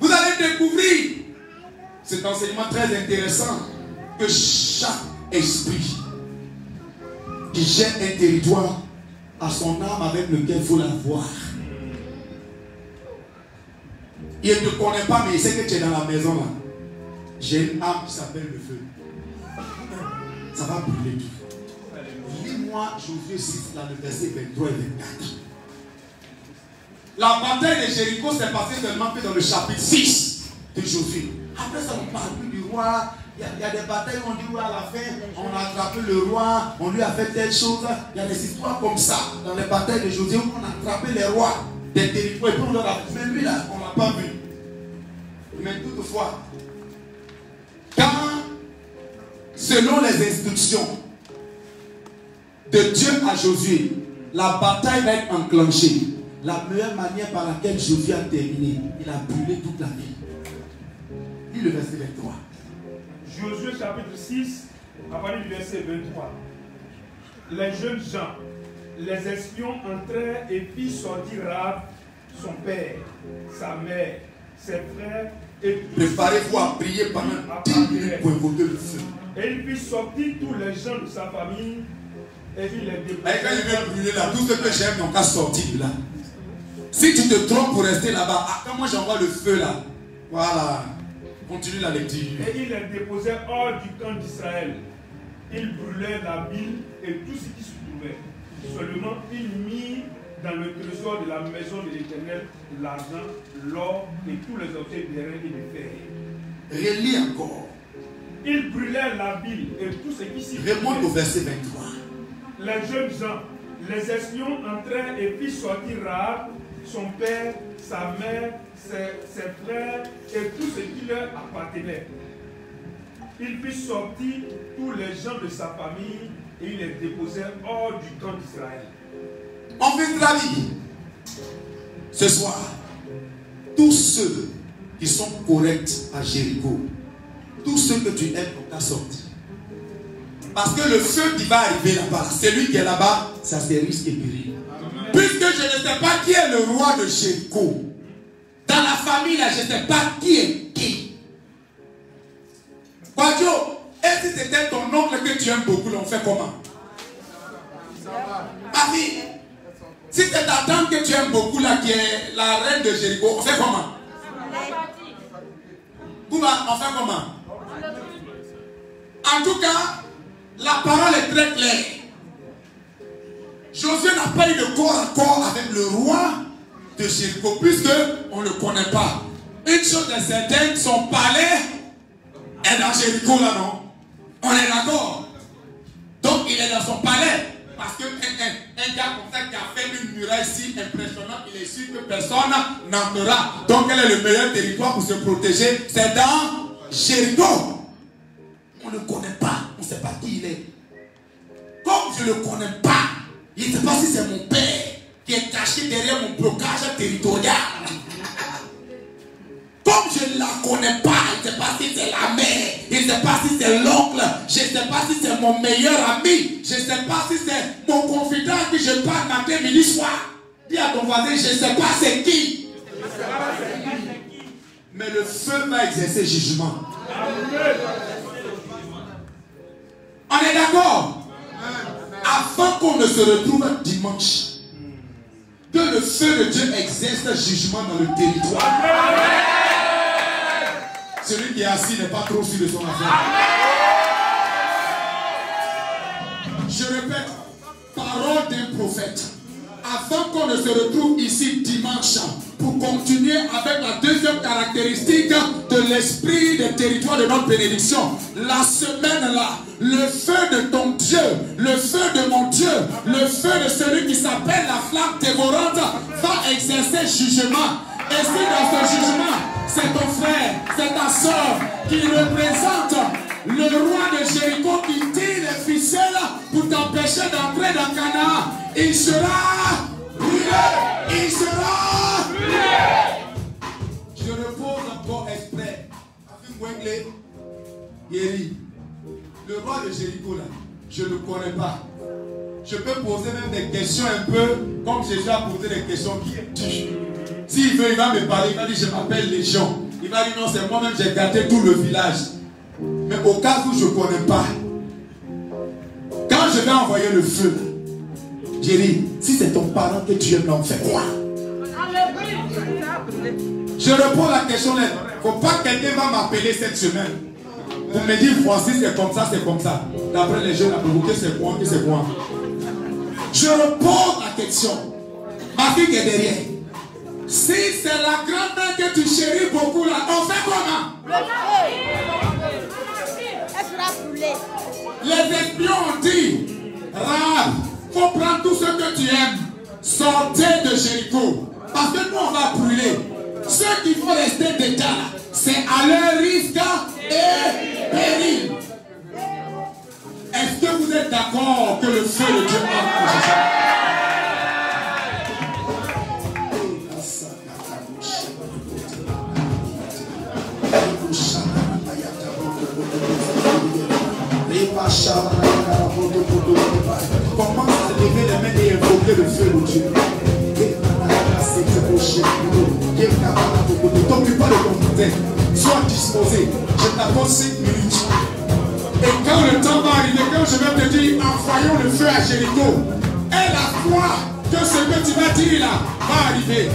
Vous allez découvrir cet enseignement très intéressant que chaque esprit qui gère un territoire a son âme avec lequel il faut la voir. Il ne te connaît pas, mais il sait que tu es dans la maison là. J'ai une âme qui s'appelle le feu. Ça va brûler tout. Lis-moi Josué 6, là, le verset 23 et 24. La bataille de Jéricho s'est passée seulement que dans le chapitre 6 de Josué. Après ça, on parle plus du roi. Il y a des batailles où on dit, ouais, à la fin, on a attrapé le roi, on lui a fait telle chose. Il y a des histoires comme ça dans les batailles de Josué où on a attrapé les rois des territoires et puis on leur a fait. Mais lui là, on ne l'a pas vu. Mais toutefois, quand, selon les instructions de Dieu à Josué, la bataille va être enclenchée. La meilleure manière par laquelle Josué a terminé, il a brûlé toute la ville. Lis le verset 23. Josué chapitre 6, à partir du verset 23. Les jeunes gens, les espions entrèrent et firent sortir Rahab, son père, sa mère, ses frères et tous. Préparez-vous à prier pendant 10 minutes pour invoquer le feu. Et il fit sortir tous les gens de sa famille et il les déposa. Et quand il veut brûler là, tout ce que j'aime n'ont qu'à sortir de là. Si tu te trompes pour rester là-bas, quand moi j'envoie le feu là, voilà, continue la lecture. Et il les déposait hors du camp d'Israël. Il brûlait la ville et tout ce qui trouvait. Seulement, il mit dans le trésor de la maison de l'Éternel l'argent, l'or et tous les objets d'airain et de fer. Relis encore. Ils brûlèrent la ville et tout ce qui s'y trouvait. Remonte au verset 23. Les jeunes gens, les espions entrèrent et firent sortir Rahab, son père, sa mère, ses frères et tout ce qui leur appartenait. Ils firent sortir tous les gens de sa famille et ils les déposèrent hors du camp d'Israël. On fait de la vie. Ce soir, tous ceux qui sont corrects à Jéricho, tous ceux que tu aimes on t'a sorti. Parce que le feu qui va arriver là-bas, celui qui est là-bas, ça c'est risque et péril. Puisque je ne sais pas qui est le roi de Jéricho, dans la famille là, je ne sais pas qui est qui. Quadio, et si c'était ton oncle que tu aimes beaucoup, on fait comment? Ma fille, si c'est ta tante que tu aimes beaucoup là, qui est la reine de Jéricho, on fait comment? Kouba, on fait comment? En tout cas, la parole est très claire. Josué n'a pas eu de corps à corps avec le roi de Jéricho, puisque on ne le connaît pas. Une chose est certaine, son palais est dans Jéricho là, non? On est d'accord. Donc il est dans son palais. Parce qu'un gars comme ça qui a fait une muraille si impressionnante, il est sûr que personne n'entrera. Donc quel est le meilleur territoire pour se protéger? C'est dans Jéricho. On ne le connaît pas. On ne sait pas qui il est. Comme je ne le connais pas, je ne sais pas si c'est mon père qui est caché derrière mon blocage territorial. Comme je ne la connais pas, je ne sais pas si c'est la mère, je ne sais pas si c'est l'oncle, je ne sais pas si c'est mon meilleur ami, je ne sais pas si c'est mon confident que je parle matin, midi, soir. Dis à ton voisin, je ne sais pas c'est qui. Mais le feu va exercer jugement. On est d'accord? Afin qu'on ne se retrouve dimanche, que le feu de Dieu exerce jugement dans le territoire. Celui qui est assis n'est pas trop sûr de son affaire. Je répète, parole d'un prophète. Afin qu'on ne se retrouve ici dimanche pour continuer avec la deuxième caractéristique de l'esprit des territoires de notre bénédiction. La semaine là, le feu de ton Dieu, le feu de mon Dieu, le feu de celui qui s'appelle la flamme dévorante va exercer jugement. Et si dans ce jugement, c'est ton frère, c'est ta soeur qui représente le roi de Jéricho qui tire les ficelles pour t'empêcher d'entrer dans Canaan, il sera brûlé. Il sera brûlé. Je repose encore exprès. Le roi de Jéricho là, je ne le connais pas. Je peux poser même des questions un peu comme Jésus a posé des questions qui tuent. S'il veut, il va me parler, il va dire je m'appelle Légion. Il va dire non, c'est moi-même, j'ai gâté tout le village. Mais au cas où je ne connais pas, quand je vais envoyer le feu, j'ai dit, si c'est ton parent que tu aimes, on fait quoi? Je réponds à la question là. Il ne faut pas que quelqu'un va m'appeler cette semaine pour me dire voici c'est comme ça, c'est comme ça. D'après les jeunes, que c'est quoi, que c'est quoi. Je repose la question. Ma fille qui est derrière. Si c'est la grand-mère que tu chéris beaucoup là, on fait comment? Les espions ont dit, Rahab, il faut prendre tout ce que tu aimes, sortez de Jéricho. Parce que nous on va brûler. Ceux qui vont rester dedans là, c'est à leur risque et péril. Est-ce que vous êtes d'accord que le feu de Dieu entre? Commence à lever les mains et invoquer le feu de Dieu. T'occupe pas de ton côté. Sois disposé. Je t'accorde 5 minutes. Et quand le temps va arriver, quand je vais te dire envoyons le feu à Jéricho, aie la foi que ce que tu vas dire là va arriver.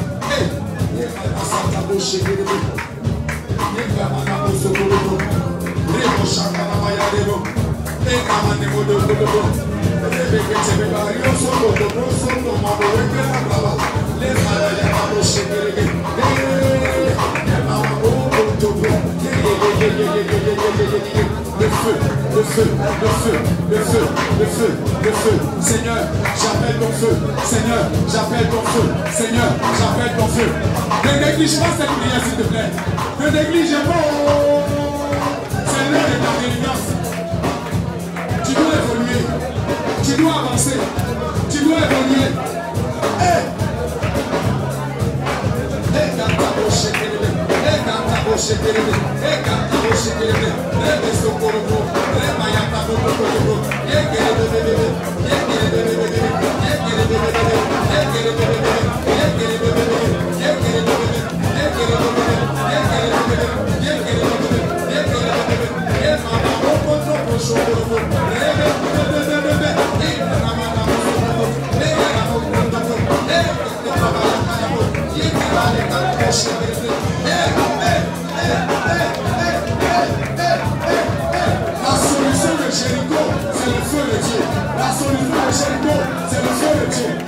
Seigneur, j'appelle ton feu. Seigneur, j'appelle ton feu. Seigneur, j'appelle ton feu. Ne néglige pas cette prière, s'il te plaît. Ne néglige pas. C'est l'heure de ta délivrance. Tu dois évoluer. Tu dois avancer. Tu dois évoluer. La solution de Jéricho, c'est le feu de Dieu. La solution de Jéricho, c'est le feu de Dieu.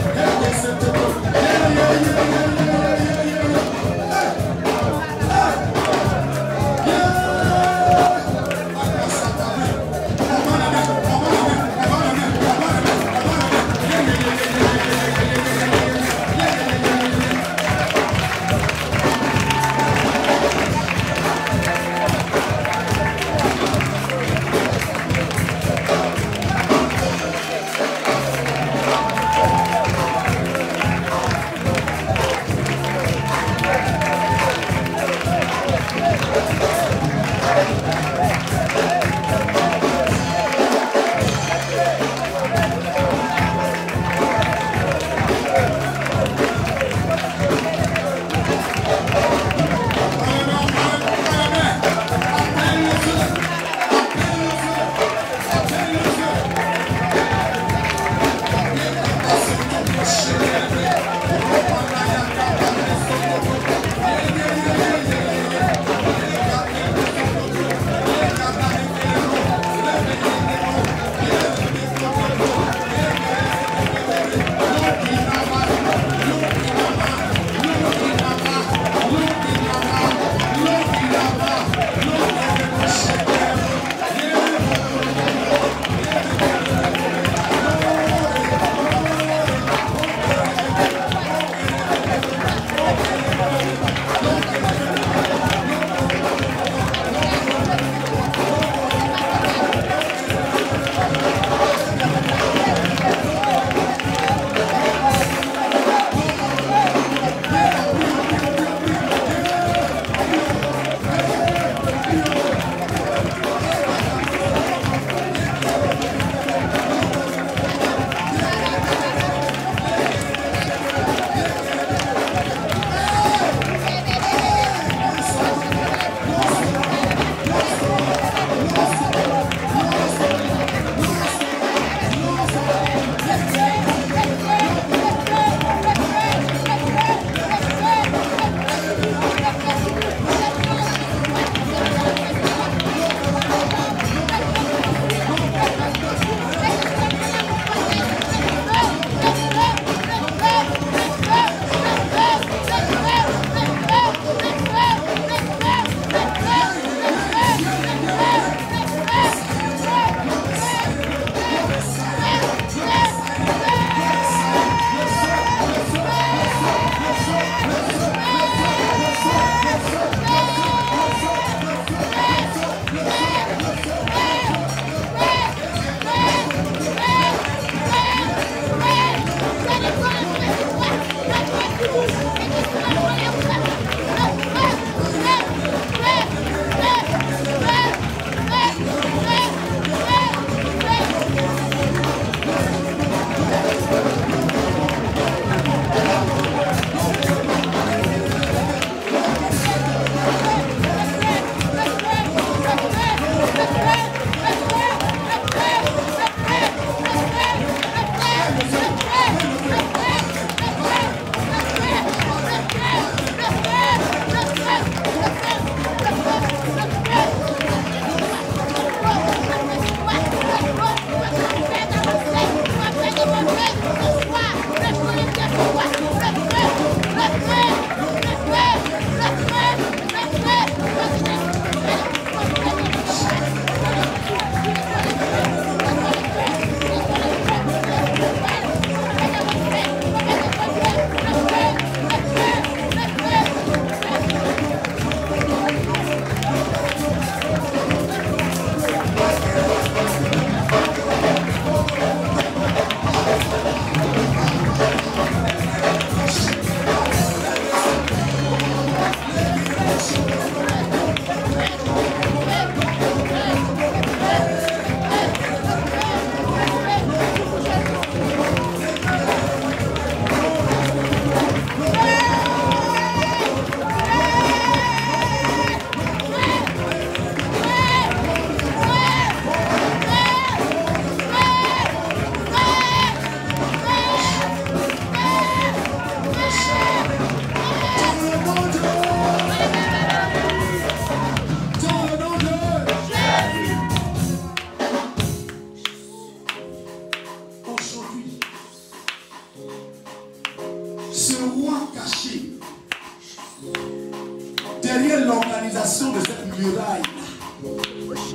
derrière l'organisation de cette muraille,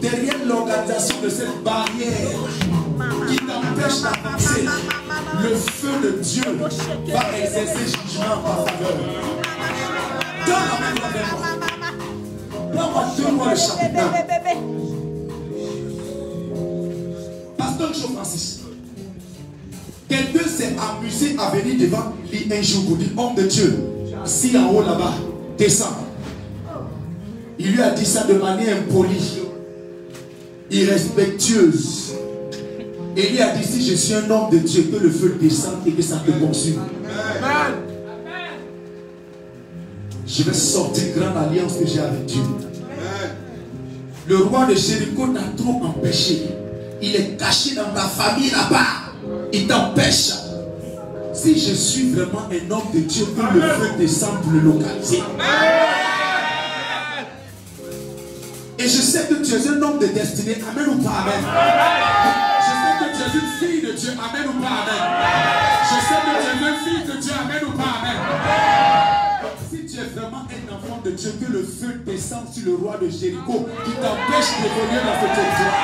derrière l'organisation de cette barrière qui t'empêche d'avancer, le feu de Dieu va exercer jugement en ta faveur. Dans la main de moi, donne-moi le chapitre 1. Pasteur Jean-Francis, quelqu'un s'est amusé à venir devant lui un jour pour dire, homme de Dieu, si en haut là-bas, descend. Il lui a dit ça de manière impolie, irrespectueuse. Et il lui a dit, si je suis un homme de Dieu, que le feu descende et que ça te consume. Amen. Je vais sortir grande alliance que j'ai avec Dieu. Le roi de Jéricho t'a trop empêché. Il est caché dans ta famille là-bas. Il t'empêche. Si je suis vraiment un homme de Dieu, que le feu descende pour le localiser. Et je sais que tu es un homme de destinée. Amen ou pas amen? Je sais que tu es une fille de Dieu. Amen ou pas amen? Je sais que tu es une fille de Dieu. Amen ou pas amen? Si tu es vraiment un enfant de Dieu, que le feu descende sur le roi de Jéricho qui t'empêche d'évoluer dans ce territoire.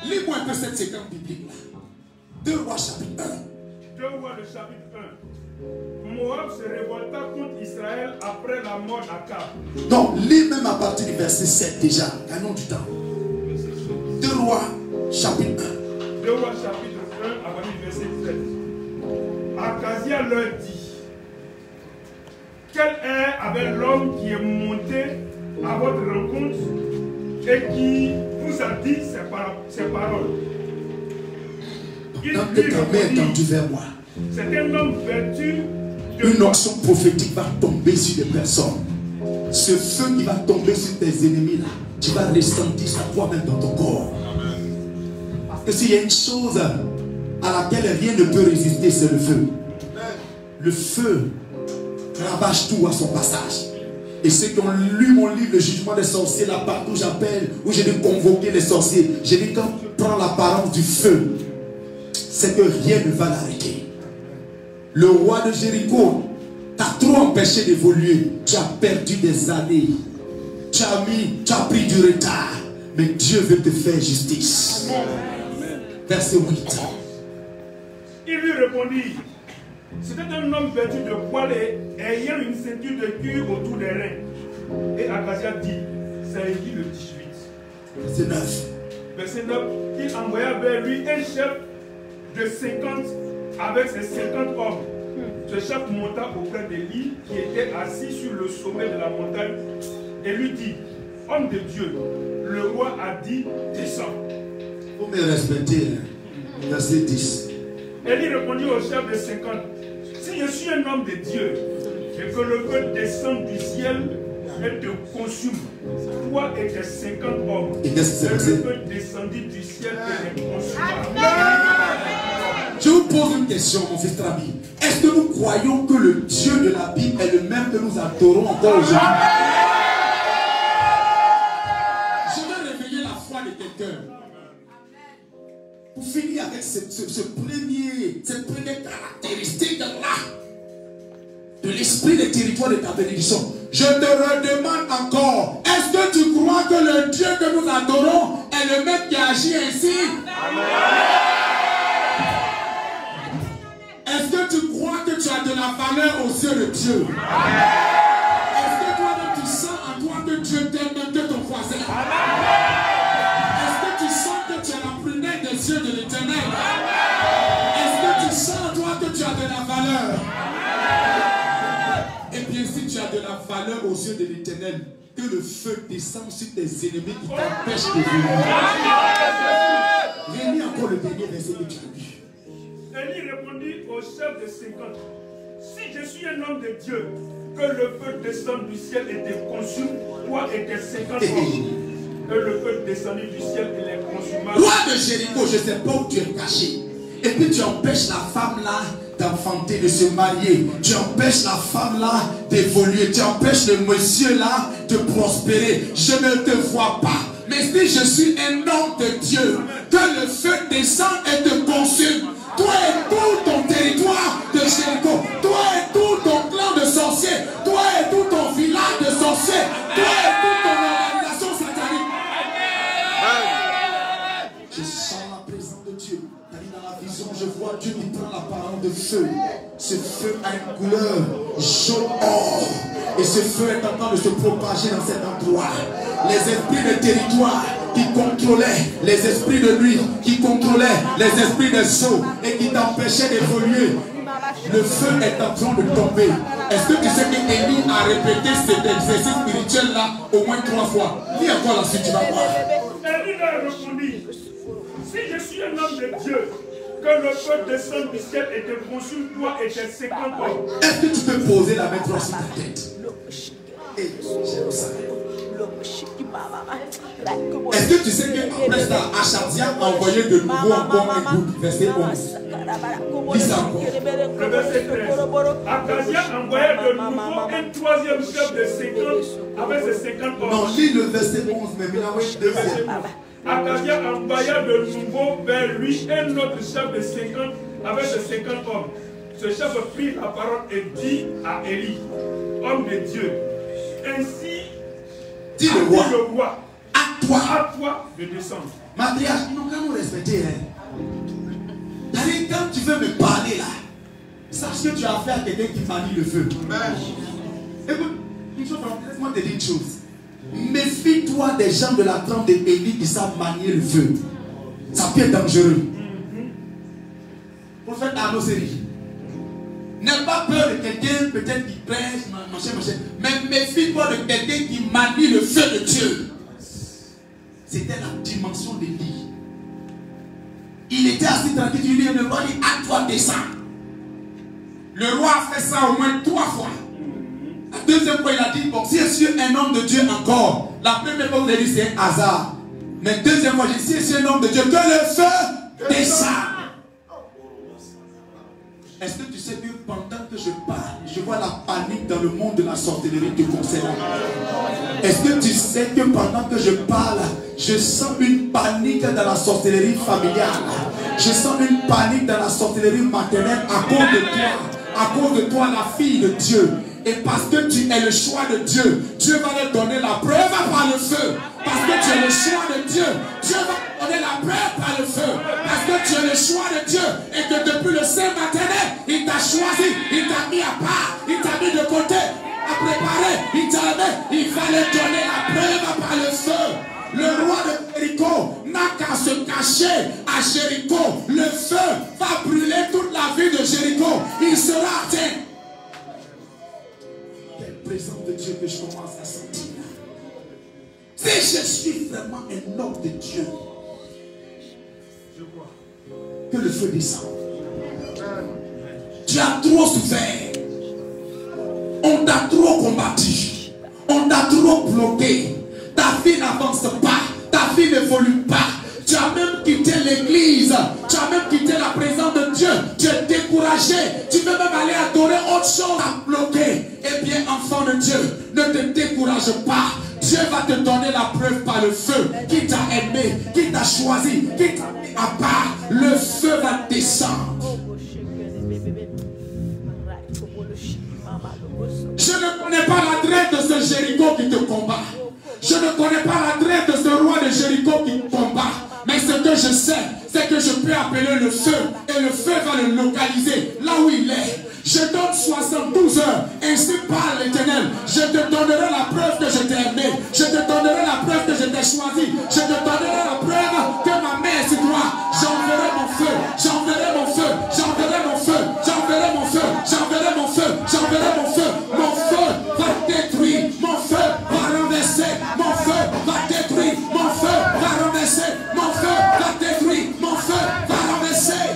Lis-moi un peu cette séquence biblique là. 2 Rois chapitre 1. 2 Rois le chapitre 1. Moab se révolta contre Israël après la mort d'Akab. Donc, lis même à partir du verset 7 déjà. Gagnons du temps. 2 Rois chapitre 1. 2 Rois chapitre 1 à partir du verset 7. Akazia leur dit, quel air avait l'homme qui est monté à votre rencontre et qui vous a dit ces paroles? Il lui répondit, vers moi. c'est un homme vertu. Une onction prophétique va tomber sur des personnes. Ce feu qui va tomber sur tes ennemis là, tu vas ressentir ça toi-même dans ton corps. Parce que s'il y a une chose à laquelle rien ne peut résister, c'est le feu. Le feu ravage tout à son passage. Et ceux qui ont lu mon livre, le jugement des sorciers, là partout j'appelle, où j'ai dû convoquer les sorciers, j'ai dit quand tu prends l'apparence du feu, c'est que rien ne va l'arrêter. Le roi de Jéricho t'a trop empêché d'évoluer. Tu as perdu des années. Tu as pris du retard. Mais Dieu veut te faire justice. Verset 8. Il lui répondit, c'était un homme vêtu de poil et ayant une ceinture de cuir autour des reins. Et Akazia dit, c'est Élie le 18. Verset 9. Verset 9, il envoya vers lui un chef de 50 avec ses 50 hommes. Ce chef monta auprès d'Élie qui était assis sur le sommet de la montagne et lui dit, homme de Dieu, le roi a dit, descends. Il faut me respecter. Verset 10. Élie répondit au chef de 50, si je suis un homme de Dieu et que le feu descende du ciel et te consume, toi et tes 50 hommes, et qu'est-ce que c'est? le feu descendit du ciel et les consuma. Je vous pose une question, mon fils Trabi. Est-ce que nous croyons que le Dieu de la Bible est le même que nous adorons encore aujourd'hui? Je vais réveiller la foi de quelqu'un. Pour finir avec cette première caractéristique-là de l'esprit des territoires de ta bénédiction, je te redemande encore, est-ce que tu crois que le Dieu que nous adorons est le même qui agit ainsi? Est-ce que tu crois que tu as de la valeur aux yeux de Dieu? Est-ce que toi-même tu sens en toi que Dieu t'aime même que ton voisin? Est-ce que tu sens que tu as la prunelle des yeux de l'Éternel? Est-ce que tu sens en toi que tu as de la valeur? Eh bien, si tu as de la valeur aux yeux de l'Éternel, que le feu descende sur tes ennemis qui t'empêchent de venir. Réunis encore le dernier verset que tu as lu. Élie répondit au chef de 50, si je suis un homme de Dieu, que le feu descende du ciel et te consume, toi et tes 50 hommes. Que le feu descendit du ciel et les consuma. Roi de Jéricho, je ne sais pas où tu es caché. Et puis tu empêches la femme là d'enfanter, de se marier. Tu empêches la femme là d'évoluer. Tu empêches le monsieur là de prospérer. Je ne te vois pas. Mais si je suis un homme de Dieu, que le feu descende et te consume. Toi et tout ton territoire de Jéricho, toi et tout ton clan de sorciers, toi et tout ton village de sorciers. toi et toute ton organisation satanique. Je sens la présence de Dieu. Dans la vision, je vois Dieu qui prend l'apparence de feu. Ce feu a une couleur jaune-or. Et ce feu est en train de se propager dans cet endroit. Les esprits de territoire qui contrôlaient les esprits de nuit, qui contrôlaient les esprits des eaux et qui t'empêchaient d'évoluer. Le feu est en train de tomber. Est-ce que tu sais que Élie a répété cet exercice spirituel-là au moins 3 fois? Lis encore la suite, tu vas voir. Élie leur répondit, si je suis un homme de Dieu, que le feu descende du ciel et te consume toi et tes 50 hommes. Est-ce que tu peux poser la main droite sur ta tête? Et Jérusalem. Est-ce que tu sais qu'après ça, Achadia a envoyé de nouveau encore un groupe? Verset 11. Lis ça encore. Le verset 13. Akazia envoyait de nouveau un troisième chef de 50 avec ses 50 hommes. Non, lis le verset 11, mais maintenant, oui, deuxième. Akazia envoya de nouveau vers lui un autre chef de 50 avec ses 50 hommes. Ce chef prit la parole et dit à Élie, homme de Dieu, ainsi dis le roi, à toi de descendre. Matriarche, nous allons nous respecter. Quand tu veux me parler là, sache que tu as affaire à quelqu'un qui manie le feu. Écoute, laisse-moi te dire une chose. Méfie-toi des gens de la trempe d'Élie qui savent manier le feu. Ça peut être dangereux. Prophète Arnaud Série. N'aie pas peur de quelqu'un peut-être qui prêche, machin. Mais méfie-toi de quelqu'un qui manie le feu de Dieu. C'était la dimension d'Élie. Il était assis tranquille, le roi dit, à toi descends. Le roi a fait ça au moins 3 fois. La deuxième fois, il a dit, bon, si je suis un homme de Dieu encore, la première fois, vous avez dit, c'est un hasard. Mais deuxième fois, si je suis un homme de Dieu, que le feu descend. Est-ce que tu sais que pendant que je parle, je vois la panique dans le monde de la sorcellerie te concernant? Est-ce que tu sais que pendant que je parle, je sens une panique dans la sorcellerie familiale? Je sens une panique dans la sorcellerie maternelle à cause de toi. À cause de toi, la fille de Dieu. Et parce que tu es le choix de Dieu, Dieu va te donner la preuve par le feu. Parce que tu es le choix de Dieu, Dieu va te donner la preuve par le feu. Parce que tu es le choix de Dieu et que depuis le sein maternel, il t'a choisi, il t'a mis à part, il t'a mis de côté, à préparer, il t'a aimé, il va te donner la preuve par le feu. Le roi de Jéricho n'a qu'à se cacher à Jéricho. Le feu va brûler toute la ville de Jéricho. Il sera atteint. Quelle présence de Dieu que je commence à sentir. Si je suis vraiment un homme de Dieu, que le feu descende. Tu as trop souffert. On t'a trop combattu. On t'a trop bloqué. Ta vie n'avance pas. Ta vie n'évolue pas. Tu as même quitté l'église. Tu as même quitté la présence de Dieu. Tu es découragé. Tu veux même aller adorer autre chose. À bloquer. Eh bien, enfant de Dieu, ne te décourage pas. Dieu va te donner la preuve par le feu. Qui t'a aimé, qui t'a choisi, qui t'a mis à part. Le feu va descendre. Je ne connais pas l'adresse de ce Jéricho qui te combat. Je ne connais pas l'adresse de ce roi de Jéricho qui te combat. Mais ce que je sais, c'est que je peux appeler le feu. Et le feu va le localiser là où il est. Je donne 72 heures. Ainsi parle l'Éternel. Je te donnerai la preuve que je t'ai aimé. Je te donnerai la preuve que je t'ai choisi. Je te donnerai la preuve que ma main est sur toi. J'enverrai mon feu. J'enverrai mon feu. J'enverrai mon feu. J'enverrai mon feu. J'enverrai mon feu. J'enverrai mon feu. Mon feu va détruire. Mon feu va renverser. Mon feu va détruire. Mon feu va renverser. Mon feu va détruire. Mon feu va renverser.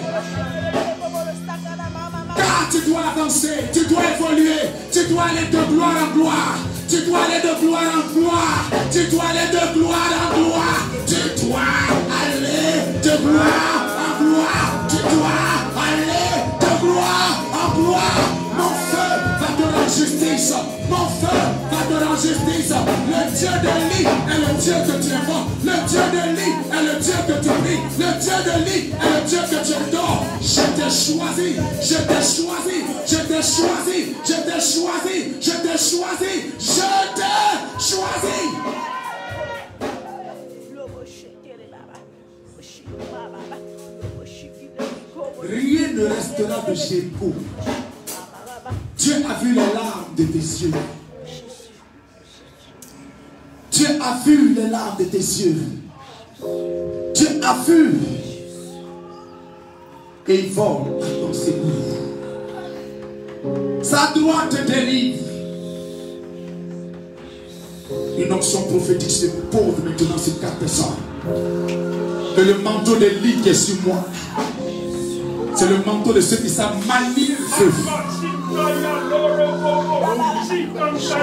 Car tu dois avancer, tu dois évoluer, tu dois aller de gloire en gloire, tu dois aller de gloire en gloire, tu dois aller de gloire en gloire, tu dois aller de gloire en gloire, tu dois aller de gloire en gloire. Mon feu va te rendre justice, mon feu va te rendre justice. Le Dieu d'Élie est le Dieu que tu invoques, le Dieu d'Élie est le Dieu que tu pries, le Dieu d'Élie est le Dieu que tu adores. Je t'ai choisi, je t'ai choisi, je t'ai choisi, je t'ai choisi, je t'ai choisi, je t'ai choisi. profitera de Jéricho. Dieu a vu les larmes de tes yeux. Dieu a vu les larmes de tes yeux. Dieu a vu. Et il vole à ton secours. Sa droite te délivre. Une onction prophétique se pose maintenant sur 4 personnes. Que le manteau de lit qui est sur moi, c'est le manteau de ceux qui savent manier le feu.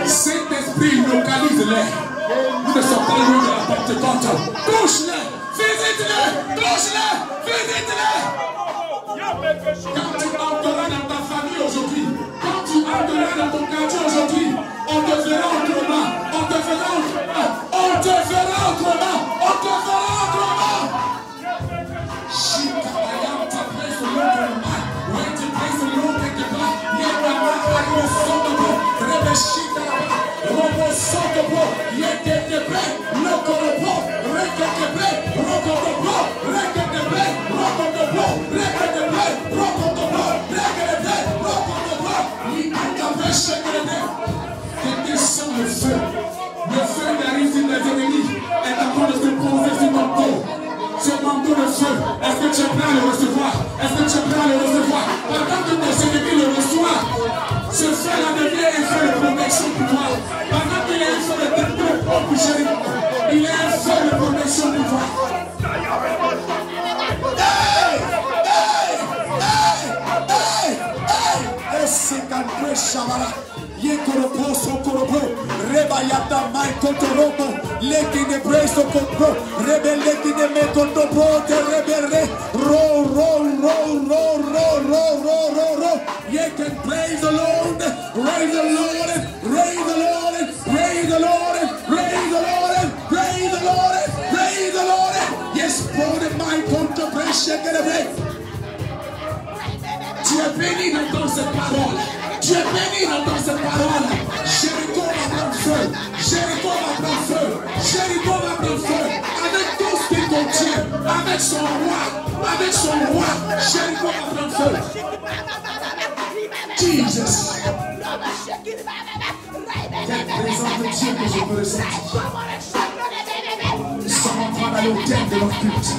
Saint-Esprit, localise-les. Nous ne sommes pas loin de la porte côte. Touche-les, visite-les, touche-les, visite-les. Quand tu entreras dans ta famille aujourd'hui, quand tu entreras dans ton quartier aujourd'hui, on te fera autrement, on te fera autrement, on te fera autrement, on te fera autrement. Le feu d'arrive sur les ennemis est en train de se poser sur ton dos. Ce manteau de feu, est-ce que tu es prêt à le recevoir? Est-ce que tu es prêt à le recevoir? Pendant que tes ennemis le reçoivent, ce feu-là devient un feu de protection pour toi. Pendant qu'il y a un feu de détruction pour Jéricho, il y a un feu de protection pour toi. Hey! Hey! Hey! Hey! Hey! Hey! Yekoropo sokoropo rebayata mai kotoropo leki de preso kotro rebele ki de mekotopo te rebere ro you can praise the Lord, praise the Lord, praise the Lord, praise the Lord, praise the Lord, praise the Lord, praise the Lord. Yes, pour de mai contemplation que tu es béni dans cette parole. Tu es béni dans cette parole. Jéricho va prendre feu. Jéricho va prendre feu. Jéricho va prendre feu. Avec tout ce qu'il contient. Avec son roi. Avec son roi. Jéricho va prendre feu. Jesus. Quelle présence de Dieu que je peux ressentir. Ils sont en train d'aller au thème de leur culte.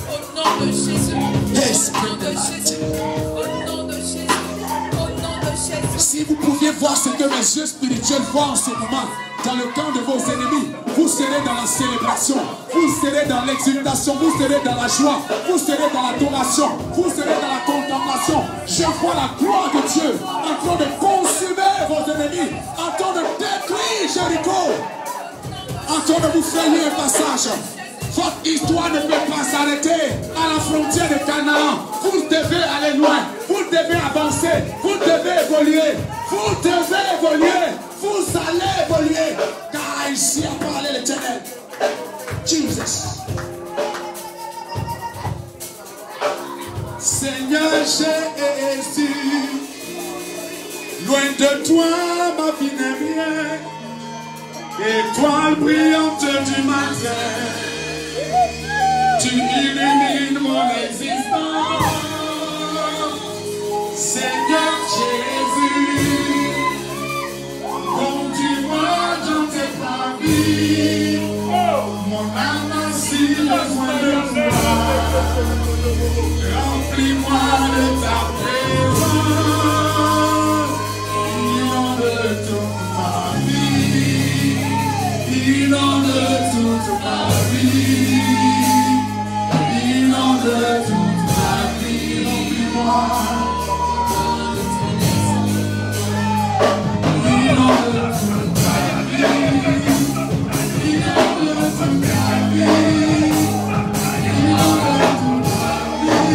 Au nom de Jésus. Esprit de Jésus. Au nom de Jésus. Au nom de Jésus. Si vous pouviez voir ce que mes yeux spirituels voient en ce moment, dans le camp de vos ennemis, vous serez dans la célébration, vous serez dans l'exultation, vous serez dans la joie, vous serez dans l'adoration, vous serez dans la contemplation. Je vois la gloire de Dieu en train de consumer vos ennemis, en train de détruire Jéricho, en train de vous frayer un passage. Votre histoire ne peut pas s'arrêter à la frontière de Canaan. Vous devez aller loin. Vous devez avancer. Vous devez évoluer. Vous devez évoluer. Vous allez évoluer. Car ici a parlé l'Éternel. Jesus. Seigneur Jésus, loin de toi ma vie n'est rien. Étoile brillante du matin, tu illumines mon existence. Seigneur Jésus, conduis-moi dans tes pavis. Mon âme a si besoin de toi. Remplis-moi de ta présence. Inonde toute ma vie. Inonde toute ma vie. Inonde toute ma vie. Remplis-moi. Inonde toute ma vie. Inonde toute ma vie. Inonde toute ma vie.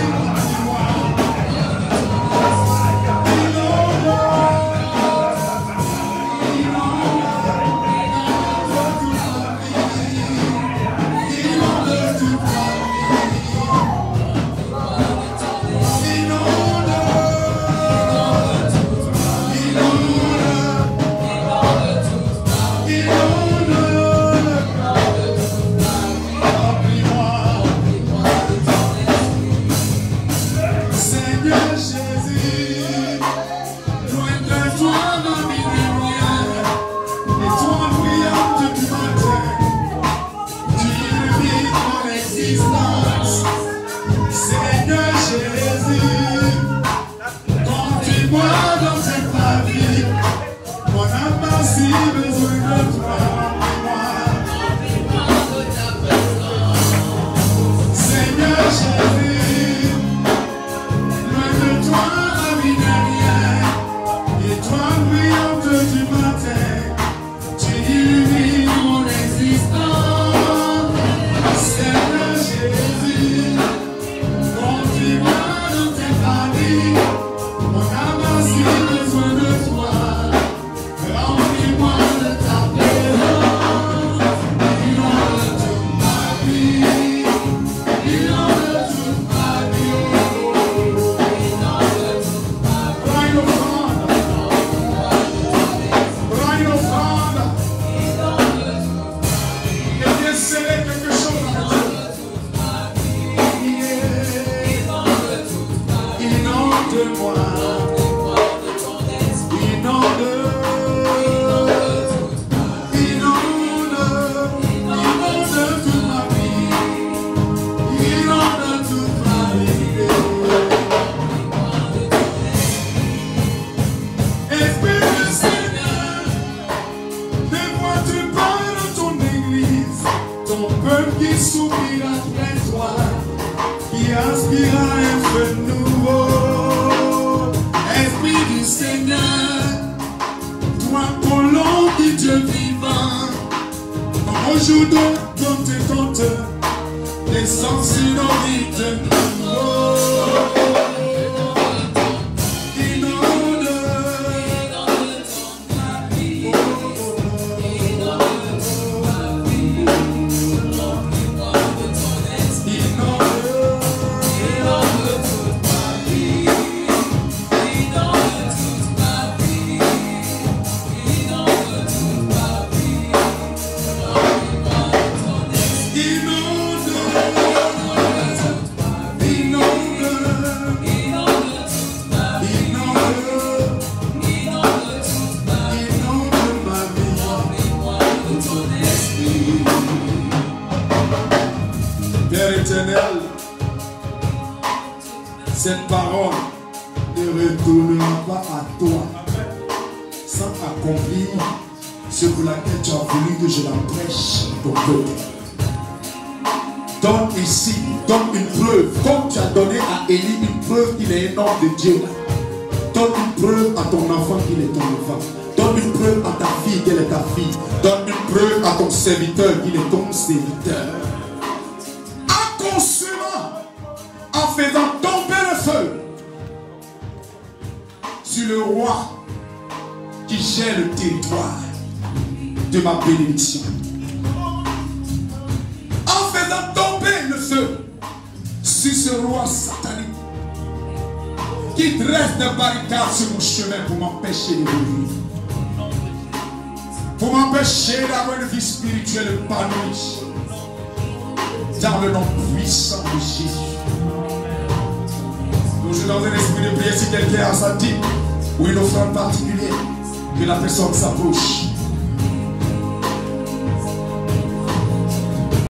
toujours dans tes comptes, les sens inaudibles. Cette parole ne retournera pas à toi sans accomplir ce pour laquelle tu as voulu que je la prêche à ton peuple. Donne ici, donne une preuve, comme tu as donné à Élie une preuve qu'il est un homme de Dieu. Donne une preuve à ton enfant qu'il est ton enfant. Donne une preuve à ta fille qu'elle est ta fille. Donne une preuve à ton serviteur qu'il est ton serviteur. En consumant, en faisant tomber le feu sur le roi qui gère le territoire de ma bénédiction. En faisant tomber le feu sur ce roi satanique qui dresse des barricades sur mon chemin pour m'empêcher d'évoluer, pour m'empêcher d'avoir une vie spirituelle épanouie, dans le nom puissant de Jésus. Nous sommes dans un esprit de prière. Si quelqu'un a senti ou une offrande particulière, que la personne s'approche.